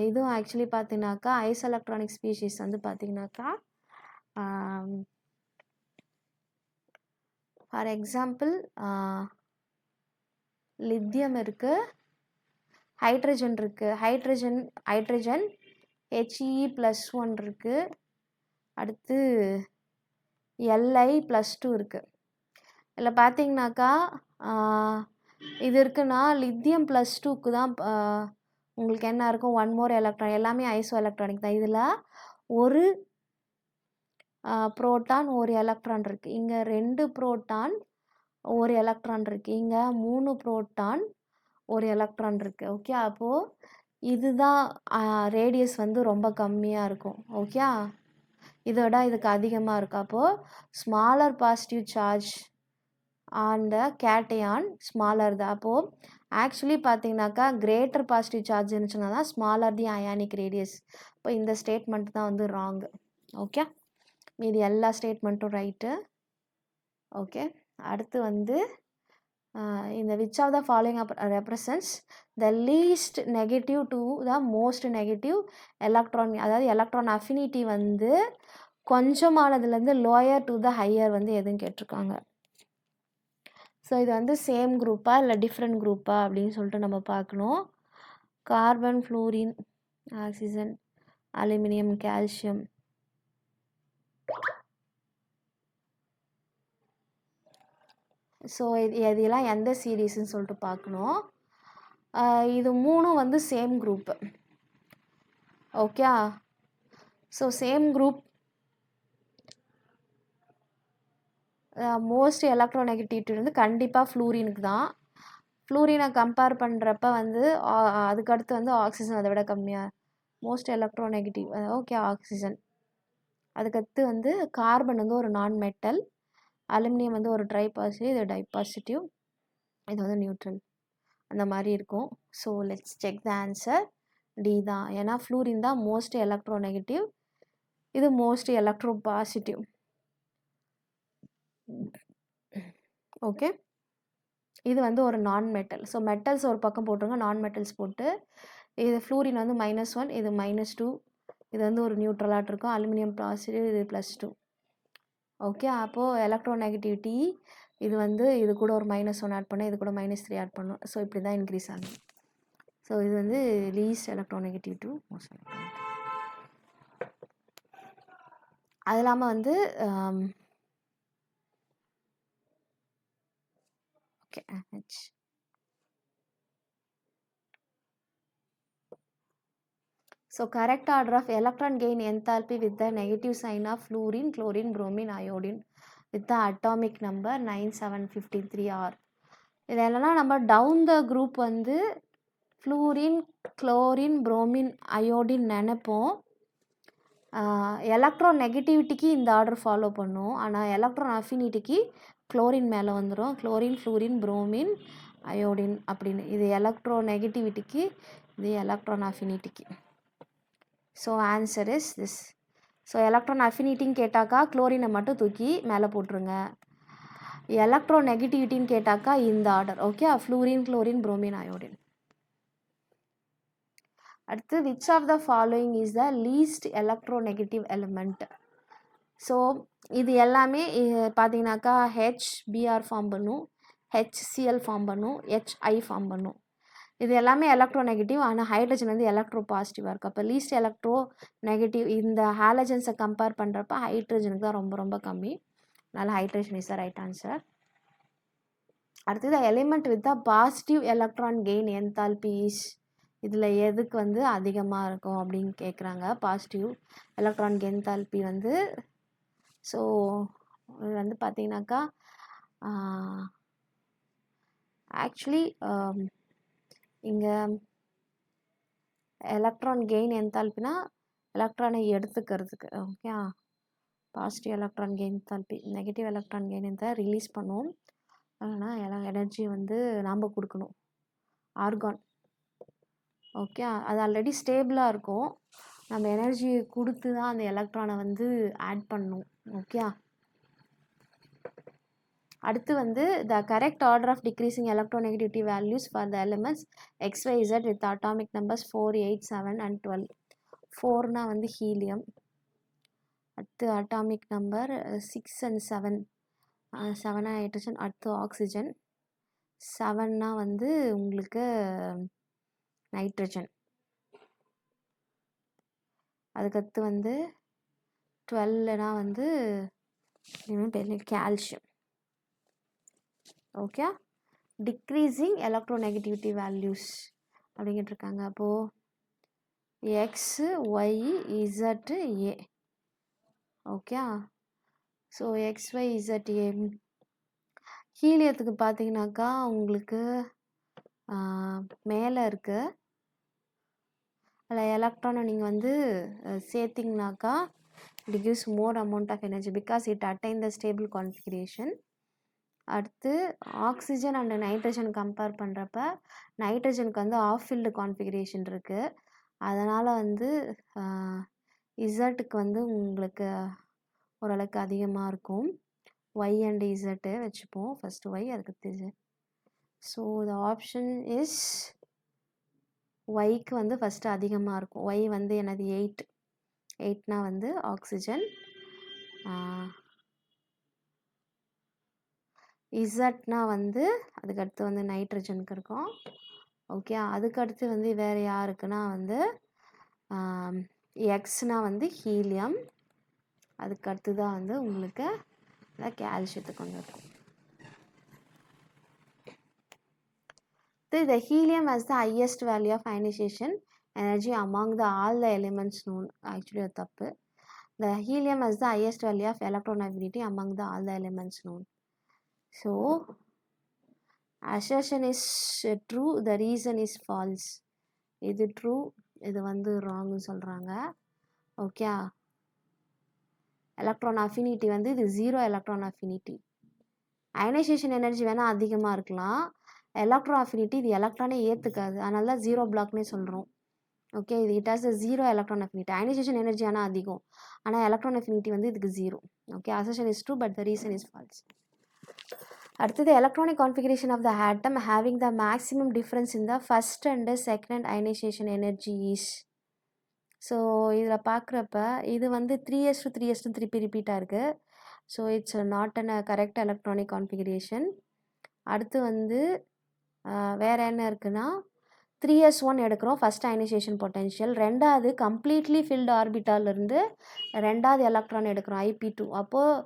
Speaker 1: இதுவும் actually பார்த்தீங்கன்னாக்கா ice electronic species வந்து பார்த்தீங்கன்னாக்கா for example lithium இருக்குது, hydrogen இருக்குது, hydrogen He+1 இருக்குது, அடுத்து Li+2 இருக்குது. இதில் பார்த்தீங்கன்னாக்கா இது இருக்குன்னா லித்தியம் +2க்கு தான் உங்களுக்கு என்ன இருக்கும், 1 more எலக்ட்ரான், எல்லாமே ஐசோ எலக்ட்ரானிக் தான். இதில் ஒரு புரோட்டான் ஒரு எலக்ட்ரான் இருக்குது, இங்கே 2 புரோட்டான் ஒரு எலக்ட்ரான் இருக்குது, இங்கே 3 புரோட்டான் ஒரு எலக்ட்ரான் இருக்குது. ஓகே, அப்போது இதுதான் ரேடியஸ் வந்து ரொம்ப கம்மியாக இருக்கும். ஓகே, இதோட இதுக்கு அதிகமாக இருக்குது. அப்போது smaller positive charge on the cation smaller தான். அப்போது ஆக்சுவலி பார்த்தீங்கன்னாக்கா கிரேட்டர் பாசிட்டிவ் சார்ஜ் இருந்துச்சுன்னா தான் ஸ்மாலர் தி அயானிக் ரேடியஸ். இப்போ இந்த ஸ்டேட்மெண்ட் தான் வந்து ராங்கு. ஓகே, மீதி எல்லா ஸ்டேட்மெண்ட்டும் ரைட்டு. ஓகே, அடுத்து வந்து இந்த which of the following represents the least negative to the most negative electron, அதாவது எலக்ட்ரான் அஃபினிட்டி வந்து கொஞ்சமானதுலேருந்து லோயர் டு த ஹையர் வந்து எதுவும் கேட்டிருக்காங்க. ஸோ இது வந்து சேம் குரூப்பா இல்லை டிஃப்ரெண்ட் குரூப்பா அப்படின்னு சொல்லிட்டு நம்ம பார்க்கணும். Carbon, fluorine, oxygen, aluminium, calcium. So இதெல்லாம் எந்த சீரீஸ்ன்னு சொல்லிட்டு பார்க்கணும். இது 3 வந்து same group. Okay, so same group most electronegativity வந்து கண்டிப்பாக ஃப்ளூரினுக்கு தான். ஃப்ளூரினை கம்பேர் பண்ணுறப்ப வந்து அதுக்கடுத்து வந்து ஆக்சிஜன் அதை விட கம்மியாக மோஸ்ட் எலக்ட்ரோநெகட்டிவ். Okay, oxygen. அதுக்கடுத்து வந்து கார்பன் வந்து ஒரு நான் மெட்டல், அலுமினியம் வந்து ஒரு ட்ரை பாசிட்டிவ், இது டை பாசிட்டிவ், இது வந்து நியூட்ரல், அந்த மாதிரி இருக்கும். So let's check the answer. D தான், ஏன்னா ஃப்ளூரின் தான் மோஸ்ட் எலக்ட்ரோநெகட்டிவ், இது மோஸ்ட் எலக்ட்ரோ பாசிட்டிவ். ஓகே, இது வந்து ஒரு நான் மெட்டல். ஸோ மெட்டல்ஸ் ஒரு பக்கம் போட்டுருங்க, நான் மெட்டல்ஸ் போட்டு. இது ஃப்ளூரின் வந்து -1, இது -2, இது வந்து ஒரு நியூட்ரலாக இருக்கும். அலுமினியம் பாசிட்டிவ், இது +2. ஓகே, அப்போது எலக்ட்ரோநெகட்டிவிட்டி இது வந்து இது கூட ஒரு -1 ஆட் பண்ண, இது கூட -3 ஆட் பண்ணும். ஸோ இப்படி தான் இன்க்ரீஸ் ஆகும். ஸோ இது வந்து least electronegative to most electronegative. அது இல்லாமல் வந்து okay H. So correct order of electron gain enthalpy with the negative sign of fluorine, chlorine, bromine, iodine with the atomic number 9753 R. இதெல்லாம் நம்ம down the group வந்து fluorine, chlorine, bromine, iodine நினைப்போம். Electron நெகட்டிவிட்டிக்கு இந்த order follow பண்ணும். ஆனால் electron அஃபினிட்டிக்கு chlorine மேலே வந்துடும். Chlorine, fluorine, bromine, iodine அப்படின்னு. இது எலக்ட்ரோ நெகட்டிவிட்டிக்கு, இது எலக்ட்ரான் அஃபினிட்டிக்கு. So answer is this. So electron அஃபினிட்டின்னு கேட்டாக்கா குளோரினை மட்டும் தூக்கி மேலே போட்டுருங்க. எலக்ட்ரோ நெகட்டிவிட்டின்னு கேட்டாக்கா இந்த order. Okay, fluorine, chlorine, bromine, iodine. அடுத்து which of the following is the least electronegative element? So இது எல்லாமே பார்த்தீங்கன்னாக்கா HBr ஃபார்ம் பண்ணும், HCl ஃபார்ம் பண்ணும், HI ஃபார்ம் பண்ணும். இது எல்லாமே எலக்ட்ரோநெகட்டிவ். ஆனால் ஹைட்ரஜன் வந்து எலக்ட்ரோ பாசிட்டிவாக இருக்குது. அப்போ லீஸ்ட் எலக்ட்ரோ நெகட்டிவ் இந்த ஹாலஜன்ஸை கம்பேர் பண்ணுறப்ப ஹைட்ரஜனுக்கு தான் ரொம்ப ரொம்ப கம்மி. அதனால் hydrogen is the right answer. அடுத்தது element with the positive electron gain enthalpy is. இதில் எதுக்கு வந்து அதிகமாக இருக்கும் அப்படின்னு கேட்குறாங்க. பாசிட்டிவ் எலக்ட்ரான் என்தால்பி வந்து ஸோ இது வந்து பார்த்தீங்கன்னாக்கா ஆக்சுவலி இங்கே எலக்ட்ரான் கெயின் என்தால்பினா எலக்ட்ரானை எடுத்துக்கிறதுக்கு. Okay, positive electron gain enthalpy, negative electron gain enthalpy release பண்ணுவோம். ஆனால் எனர்ஜி வந்து நாம் கொடுக்கணும். ஆர்கான் ஓகே, அது ஆல்ரெடி ஸ்டேபிளாக இருக்கும். நம்ம எனர்ஜி கொடுத்து தான் அந்த எலக்ட்ரானை வந்து ஆட் பண்ணணும். ஓகே, அடுத்து வந்து the correct order of decreasing electronegativity values for the elements XYZ with atomic numbers 4, 8, 7 and 12. 4னா வந்து ஹீலியம். அடுத்து அட்டாமிக் நம்பர் 6 and 7. 7 ஹைட்ரஜன். அடுத்து ஆக்சிஜன். 7னா வந்து உங்களுக்கு நைட்ரஜன். அதுக்கடுத்து வந்து 12னா வந்து calcium. Okay, decreasing electronegativity values அப்படிங்கிட்டு இருக்காங்க. அப்போது XYZA. ஓகே, ஸோ XYZA ஹீலியத்துக்கு பார்த்தீங்கன்னாக்கா உங்களுக்கு மேலே இருக்குது. அதில் எலக்ட்ரானை நீங்கள் வந்து சேர்த்திங்கனாக்கா it gives more amount of energy because it attain the stable configuration. அடுத்து ஆக்சிஜன் அண்ட் நைட்ரஜன் கம்பேர் பண்ணுறப்ப நைட்ரஜனுக்கு வந்து ஆஃப் ஃபீல்டு கான்ஃபிகரேஷன் இருக்குது. அதனால் வந்து இசட்டுக்கு வந்து உங்களுக்கு ஓரளவுக்கு அதிகமாக இருக்கும். ஒய் அண்ட் இசட்டு வச்சுப்போம். ஃபஸ்ட்டு ஒய், அதுக்கு Z. So the option is ஒய்க்கு வந்து ஃபஸ்ட்டு அதிகமாக இருக்கும். ஒய் வந்து எனது 8னா வந்து ஆக்சிஜன். இசட்னா வந்து அதுக்கடுத்து வந்து நைட்ரஜனுக்கு இருக்கும். ஓகே, அதுக்கடுத்து வந்து வேறு யாருக்குன்னா வந்து எக்ஸ்னா வந்து ஹீலியம். அதுக்கடுத்து தான் வந்து உங்களுக்கு கால்சியத்துக்கு வந்து இருக்கும். The helium has the highest value of ionization energy among all the elements known. Actually அது தப்பு. The helium has the highest value of electron affinity among all the elements known. So assertion is true, the reason is false. இது true, இது வந்து ராங்னு சொல்கிறாங்க. Okay, electron affinity வந்து இது 0 electron affinity. Ionization energy வேணால் அதிகமாக இருக்கலாம். எலக்ட்ரோ அஃபினிட்டி இது எலக்ட்ரானே ஏற்றுக்காது. அதனால தான் 0 பிளாக்னே சொல்கிறோம். ஓகே, இது it has 0 electron affinity. Ionization energy ஆனால் அதிகம், ஆனால் எலக்ட்ரான் அஃபினிட்டி வந்து இதுக்கு 0. Okay, assertion is true but the reason is false. அடுத்தது electronic configuration of the atom having the maximum difference in the first and second ionization energy is. So இதில் பார்க்குறப்ப இது வந்து 3s2 திருப்பி ரிப்பீட்டாக இருக்குது. So it's not an correct electronic configuration. அடுத்து வந்து வேறு என்ன இருக்குன்னா 3s1 எடுக்கிறோம், ஃபஸ்ட் அயனைசேஷன் பொட்டென்ஷியல். ரெண்டாவது கம்ப்ளீட்லி ஃபில்டு ஆர்பிட்டாலிருந்து ரெண்டாவது எலக்ட்ரான் எடுக்கிறோம், IP2. அப்போது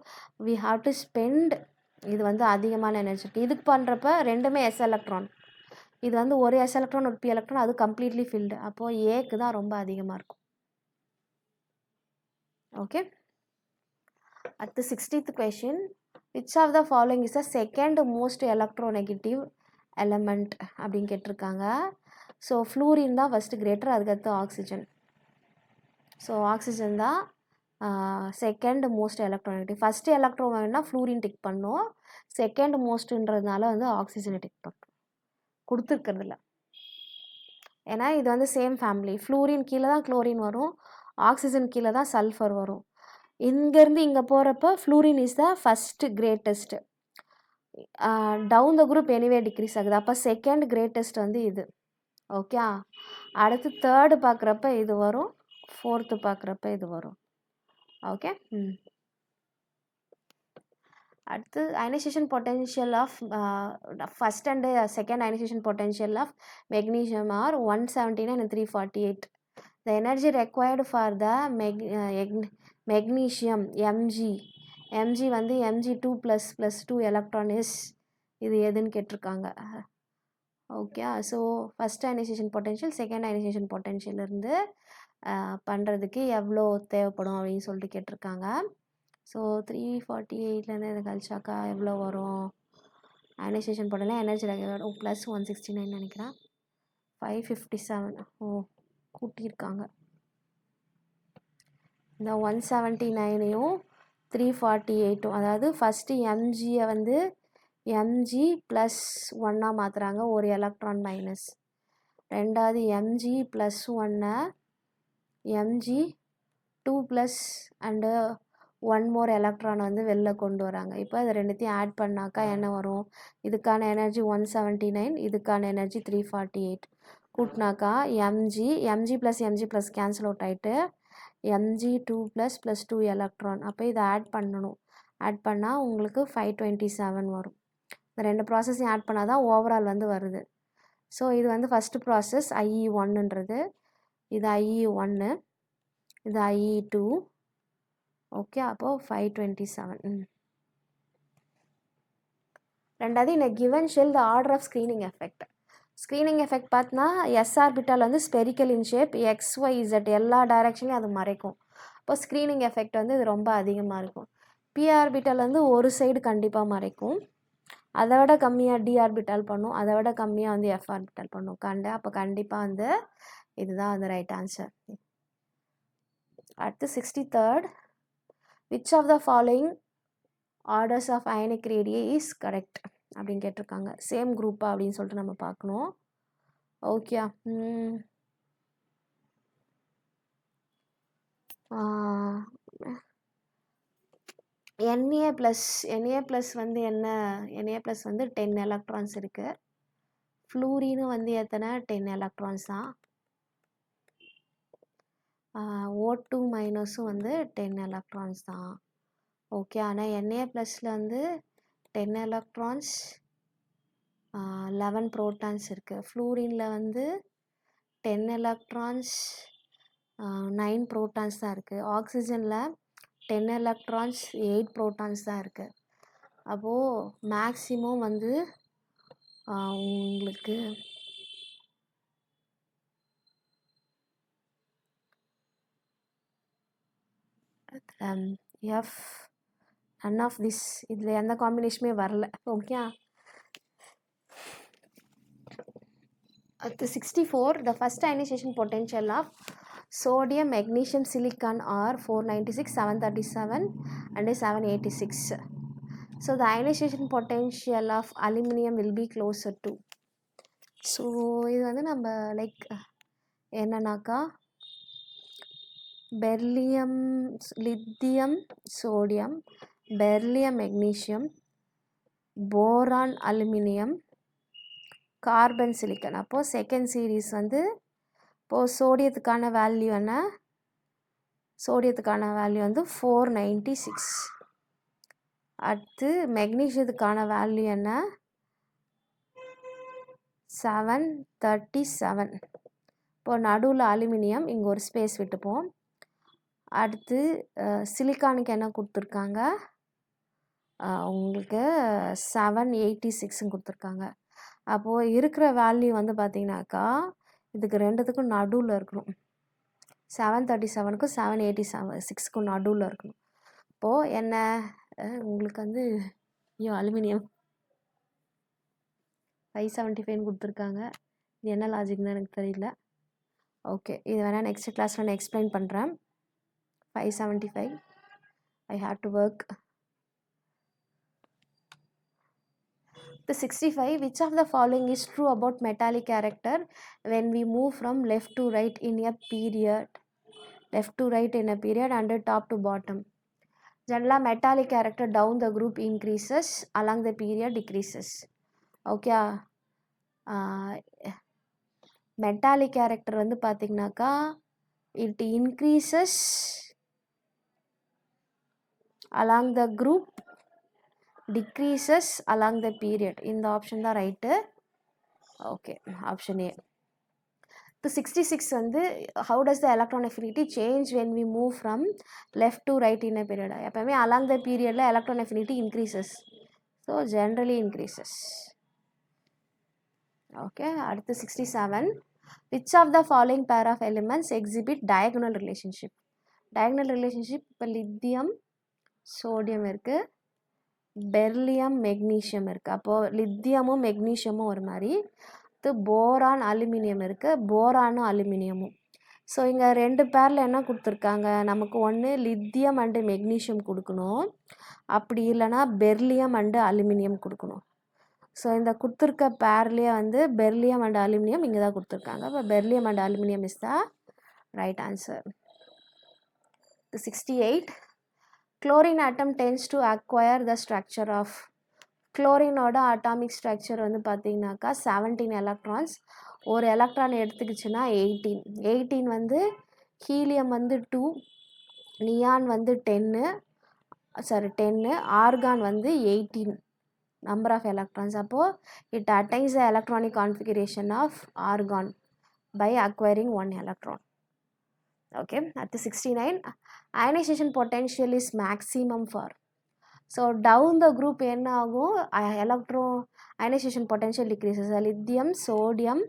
Speaker 1: வி ஹாவ் டு ஸ்பெண்ட் இது வந்து அதிகமான எனர்ஜி இருக்குது. இதுக்கு பண்ணுறப்ப ரெண்டுமே எஸ் எலக்ட்ரான். இது வந்து ஒரு எஸ் எலக்ட்ரான் ஒரு பி எலக்ட்ரான், அது கம்ப்ளீட்லி ஃபில்டு. அப்போது ஏக்கு தான் ரொம்ப அதிகமாக இருக்கும். ஓகே. அடுத்து 60th question, which of the following is the second most electronegative element அப்படின்னு கேட்டிருக்காங்க. ஸோ ஃப்ளூரின் தான் ஃபஸ்ட்டு கிரேட்டர், அதுக்கடுத்து ஆக்சிஜன். ஸோ ஆக்சிஜன் தான் செகண்ட் மோஸ்ட் எலக்ட்ரோநெகட்டிவ். ஃபஸ்ட்டு எலக்ட்ரோநெகட்டிவ்னா ஃப்ளூரின் டிக் பண்ணோம், செகண்ட் மோஸ்ட்டுன்றதுனால வந்து ஆக்சிஜனை டிக் பண்ணோம். கொடுத்துருக்கிறதில்ல, ஏன்னா இது வந்து சேம் ஃபேமிலி. ஃப்ளூரின் கீழே தான் குளோரின் வரும், ஆக்சிஜன் கீழே தான் சல்ஃபர் வரும். இங்கேருந்து இங்கே போகிறப்ப fluorine is the first greatest. Down the group anyway decrease ஆகுது. அப்போ செகண்ட் கிரேட்டஸ்ட் வந்து இது. ஓகே. அடுத்து தேர்டு பார்க்குறப்ப இது வரும், ஃபோர்த்து பார்க்குறப்ப இது வரும். ஓகே. அடுத்து ionization potential of first and second ionization potential of magnesium are 179 and 348. The energy required for the magnesium mg வந்து mg2 + 2 electron is, இது எதுன்னு கேட்டிருக்காங்க. Okay. So first ionisation potential second ionization potential இருந்து பண்ணுறதுக்கு எவ்வளோ தேவைப்படும் அப்படின்னு சொல்லிட்டு கேட்டிருக்காங்க. ஸோ 348லேருந்து இதை கழிச்சாக்கா எவ்வளோ வரும்? அயனைசேஷன் பொட்டென்ஷியல் எனர்ஜி ப்ளஸ் 169 நினைக்கிறேன், 557. ஓ, கூட்டியிருக்காங்க. இந்த 179யும் 348, அதாவது ஃபஸ்ட்டு எம்ஜியை வந்து எம்ஜி ப்ளஸ் 1 மாற்றுறாங்க, ஒரு எலக்ட்ரான் மைனஸ். ரெண்டாவது MG plus 1 MG 2 plus and 1 more electron வந்து வெளில கொண்டு வராங்க. இப்போ இது ரெண்டுத்தையும் ஆட் பண்ணாக்கா என்ன வரும்? இதுக்கான எனர்ஜி 179, இதுக்கான எனர்ஜி 348. கூட்டினாக்கா எம்ஜி ப்ளஸ் கேன்சல் அவுட் ஆகிட்டு mg2 + 2 எலக்ட்ரான். அப்போ இதை ஆட் பண்ணணும். ஆட் பண்ணால் உங்களுக்கு 527 வரும். இந்த ரெண்டு ப்ராசஸையும் ஆட் பண்ணால் தான் ஓவரால் வந்து வருது. ஸோ இது வந்து ஃபஸ்ட்டு ப்ராசஸ் IE1ன்றது, இது IE1, இது IE2. ஓகே. அப்போது 527. ரெண்டாவது, இந்த given shell the order of screening effect. Screening effect பார்த்தனா எஸ் ஆர்பிட்டால் வந்து ஸ்பெரிக்கல் இன் ஷேப், XYZ எல்லா டைரெக்ஷன்லையும் அது மறைக்கும். இப்போ ஸ்க்ரீனிங் எஃபெக்ட் வந்து இது ரொம்ப அதிகமாக இருக்கும். பி ஆர்பிட்டால் வந்து ஒரு சைடு கண்டிப்பாக மறைக்கும், அதை விட கம்மியாக டி ஆர்பிட்டால் பண்ணும், அதை விட கம்மியாக வந்து எஃப் ஆர்பிட்டால் பண்ணும். அப்போ கண்டிப்பாக வந்து இதுதான் வந்து ரைட் ஆன்சர். அடுத்து 63rd, which of the following orders of ionic radii is correct அப்படின்னு கேட்டிருக்காங்க. சேம் குரூப்பா அப்படின்னு சொல்லிட்டு நம்ம பார்க்கணும். ஓகே. Na ப்ளஸ் வந்து என்ன? Na ப்ளஸ் வந்து 10 எலக்ட்ரான்ஸ் இருக்குது. ஃப்ளூரின்னு வந்து எத்தனை? 10 எலக்ட்ரான்ஸ் தான். O2 மைனஸும் வந்து 10 எலக்ட்ரான்ஸ் தான். ஓகே. ஆனால் Na ப்ளஸில் வந்து 10 எலக்ட்ரான்ஸ் 11 ப்ரோட்டான்ஸ் இருக்குது. ஃப்ளூரினில் வந்து 10 எலக்ட்ரான்ஸ் 9 ப்ரோட்டான்ஸ் தான் இருக்குது. ஆக்சிஜனில் 10 எலக்ட்ரான்ஸ் 8 ப்ரோட்டான்ஸ் தான் இருக்குது. அப்போது மேக்ஸிமம் வந்து உங்களுக்கு எஃப் நன் ஆஃப் திஸ், இதில் எந்த காம்பினேஷனுமே வரல. ஓகே. அடுத்து 64, the first ionization potential of sodium, magnesium, silicon are 496, 737 and 786. So the ionization potential of aluminum will be closer to. So இது வந்து நம்ம லைக் என்னன்னாக்கா beryllium, lithium, sodium, beryllium, magnesium, boron, aluminium, carbon, silicon. அப்போது second series வந்து இப்போது சோடியத்துக்கான value என்ன? சோடியத்துக்கான value வந்து 496. அடுத்து மெக்னீஷியத்துக்கான வேல்யூ என்ன? 737. இப்போது நடுவில் அலுமினியம், இங்கே ஒரு ஸ்பேஸ் விட்டுப்போம். அடுத்து சிலிக்கானுக்கு என்ன கொடுத்துருக்காங்க? உங்களுக்கு 786 கொடுத்துருக்காங்க. அப்போது இருக்கிற வேல்யூ வந்து பார்த்தீங்கன்னாக்கா இதுக்கு ரெண்டுத்துக்கும் நடுவில் இருக்கணும். 737க்கும் 786க்கும் நடுவில் இருக்கணும். இப்போது என்ன உங்களுக்கு வந்து அலுமினியம் 575 கொடுத்துருக்காங்க. இது என்ன லாஜிக்னு எனக்கு தெரியல. ஓகே, இது வேணால் நெக்ஸ்ட் கிளாஸில் நான் எக்ஸ்பிளைன் பண்ணுறேன். 575 I had to work. The 65, which of the following is true about metallic character when we move from left to right in a period? Left to right in a period and top to bottom. Generally, metallic character down the group increases, along the period decreases. Okay. Metallic character வந்து பார்த்தீங்கன்னாக்கா it increases along the group, decreases along the period. இந்த option தான் right. Okay, option A. The 66 வந்து how does the electron affinity change when we move from left to right in a period? எப்பவுமே along the periodல electron affinity increases, so generally increases. Okay, அடுத்து 67, which of the following pair of elements exhibit diagonal relationship? Diagonal relationship இப்போ lithium sodium இருக்குது, beryllium magnesium இருக்குது. அப்போது லித்தியமும் மெக்னீஷியமும் ஒரு மாதிரி. Boron aluminium இருக்குது, போரானும் அலுமினியமும். So இங்கே ரெண்டு பேரில் என்ன கொடுத்துருக்காங்க, நமக்கு ஒன்று லித்தியம் அண்டு மெக்னீஷியம் கொடுக்கணும், அப்படி இல்லைனா பெர்லியம் அண்டு அலுமினியம் கொடுக்கணும். ஸோ இந்த கொடுத்துருக்க பேர்லேயே வந்து பெர்லியம் அண்ட் அலுமினியம் இங்கே தான் கொடுத்துருக்காங்க. இப்போ beryllium and aluminium is the right answer. 68, chlorine atom tends to acquire the structure of. குளோரினோட அட்டாமிக் ஸ்ட்ரக்சர் வந்து பார்த்தீங்கன்னாக்கா 17 எலக்ட்ரான்ஸ். ஒரு எலக்ட்ரான் எடுத்துக்கிச்சுன்னா 18 வந்து ஹீலியம் வந்து 2, நியான் வந்து 10, ஆர்கான் வந்து 18 நம்பர் ஆஃப் எலக்ட்ரான்ஸ். அப்போது it attains the electronic configuration of argon by acquiring 1 electron. Okay, அடுத்து 69, ionization potential is maximum for. So down the group என்ன ஆகும், electro ionization potential decreases. Lithium sodium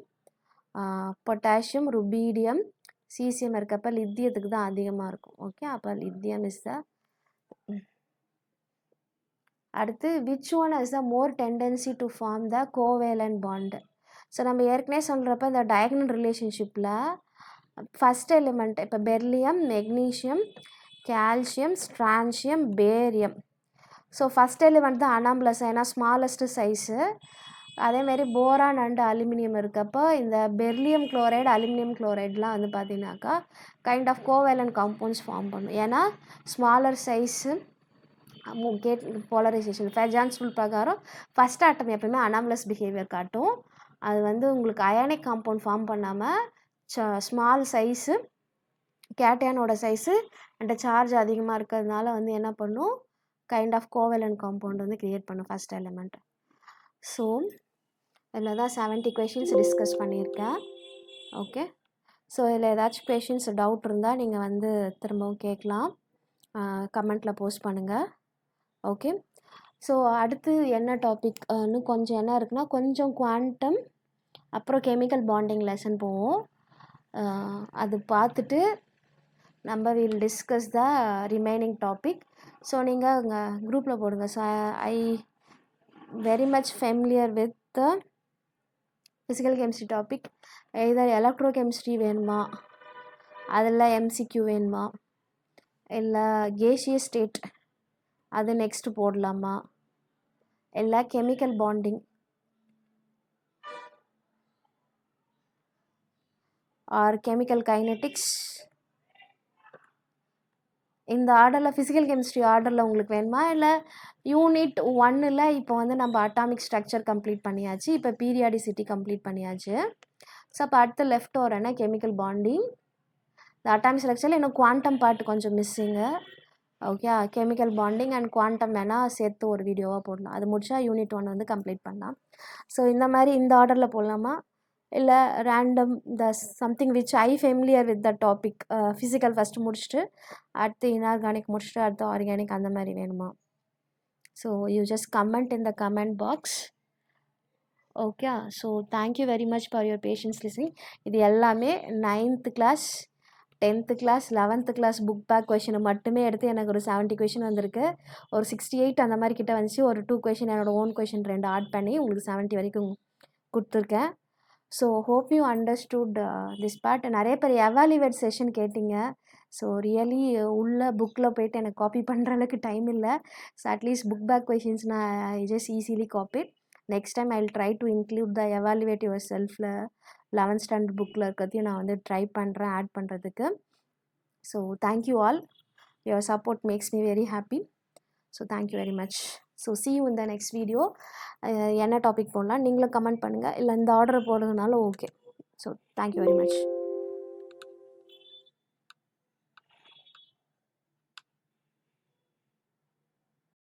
Speaker 1: potassium rubidium caesium இருக்கப்போ லித்தியத்துக்கு தான் அதிகமாக இருக்கும். Okay, அப்போ லித்தியம் இஸ் த. அடுத்து which one is the more tendency to form the covalent bond. So நம்ம ஏற்கனவே சொல்கிறப்ப இந்த டயகனல் ரிலேஷன்ஷிப்பில் ஃபஸ்ட் எலிமெண்ட் இப்போ beryllium magnesium calcium strontium barium. So first element தான் அனாம்லஸ், ஏன்னா ஸ்மாலஸ்ட்டு சைஸு. அதேமாரி போரான் அண்டு அலுமினியம் இருக்கப்போ இந்த பெர்லியம் குளோரைடு அலுமினியம் குளோரைடெலாம் வந்து பார்த்தீங்கன்னாக்கா kind of covalent compounds form பண்ணும். ஏன்னா smaller size get polarization Fajans rule பிரகாரம் ஃபஸ்ட் ஆட்டம் எப்பவுமே அனாமலஸ் பிஹேவியர் காட்டும். அது வந்து உங்களுக்கு அயானிக் காம்பவுண்ட் ஃபார்ம் பண்ணாமல் ஸ்மால் சைஸு கேட்டையானோட சைஸு அண்ட் சார்ஜ் அதிகமாக இருக்கிறதுனால வந்து என்ன பண்ணும், கைண்ட் ஆஃப் கோவேலன்ட் காம்பவுண்ட் வந்து க்ரியேட் பண்ணும் ஃபஸ்ட் எலிமெண்ட். ஸோ இதில் தான் 70 கொஷின்ஸ் டிஸ்கஸ் பண்ணியிருக்கேன். ஓகே, ஸோ இதில் ஏதாச்சும் கொஷின்ஸ் டவுட் இருந்தால் நீங்கள் வந்து திரும்பவும் கேட்கலாம், கமெண்ட்டில் போஸ்ட் பண்ணுங்கள். ஓகே, ஸோ அடுத்து என்ன டாபிக் இன்னும் கொஞ்சம் என்ன இருக்குன்னா, கொஞ்சம் குவாண்டம் அப்புறம் கெமிக்கல் பாண்டிங் லெசன் போவோம். அது பார்த்துட்டு நம்ம will discuss the remaining topic. So நீங்கள் உங்கள் குரூப்பில் போடுங்க. So I very much familiar with the physical chemistry topic. Either electro chemistry வேணுமா, அதில் எம்சிக்யூ வேணுமா, இல்லை கேஷியஸ் ஸ்டேட் அது நெக்ஸ்ட்டு போடலாமா, இல்லை chemical bonding R chemical kinetics, இந்த ஆர்டரில் ஃபிசிக்கல் கெமிஸ்ட்ரி ஆர்டரில் உங்களுக்கு வேணுமா, இல்லை யூனிட் 1ல் இப்போ வந்து நம்ம அட்டாமிக் ஸ்ட்ரக்சர் கம்ப்ளீட் பண்ணியாச்சு, இப்போ பீரியாடிசிட்டி கம்ப்ளீட் பண்ணியாச்சு. ஸோ அப்போ அடுத்து லெஃப்ட் ஓவரான கெமிக்கல் பாண்டிங். இந்த அட்டாமிக் ஸ்ட்ரக்சரில் இன்னும் குவாண்டம் பார்ட் கொஞ்சம் missing. Okay, chemical bonding and quantum வேணால் சேர்த்து ஒரு வீடியோவாக போடலாம். அது முடிச்சா யூனிட் 1 வந்து கம்ப்ளீட் பண்ணலாம். ஸோ இந்த மாதிரி இந்த ஆர்டரில் போடலாமா, இல்லை random the something which I familiar with the topic, physical first முடிச்சுட்டு அடுத்து இன்ஆர்கானிக் முடிச்சுட்டு அடுத்து ஆர்கானிக் அந்த மாதிரி வேணுமா? So you just comment in the comment box. Okay, so thank you very much for your patience listening. இது எல்லாமே 9th class, 10th class, 11th class book back கொஷினை மட்டுமே எடுத்து எனக்கு ஒரு 70 கொஷின் வந்திருக்கு. ஒரு 68 அந்த மாதிரி கிட்ட வந்துச்சு. ஒரு 2 கொஷின் என்னோட ஓன் கொஷின் 2 ஆட் பண்ணி உங்களுக்கு 70 வரைக்கும் கொடுத்துருக்கேன். So hope you understood this part. நிறைய பேர் எவாலுவேட் செஷன் கேட்டிங்க. ஸோ ரியலி உள்ள புக்கில் போய்ட்டு எனக்கு காப்பி பண்ணுற அளவுக்கு டைம் இல்லை. So at least book back questions நான் just easily copied. Next time I will try to include the evaluate your செல்ஃபில் 11th ஸ்டாண்டர்ட் புக்கில் இருக்கிறதையும் நான் வந்து ட்ரை பண்ணுறேன் ஆட் பண்ணுறதுக்கு. So thank you all. Your support makes me very happy. So thank you very much. So see you in the next video. என்ன topic போடலாம் நீங்களும் கமெண்ட் பண்ணுங்கள், இல்லை இந்த ஆர்டர் போடுறதுனால okay. So thank you very much.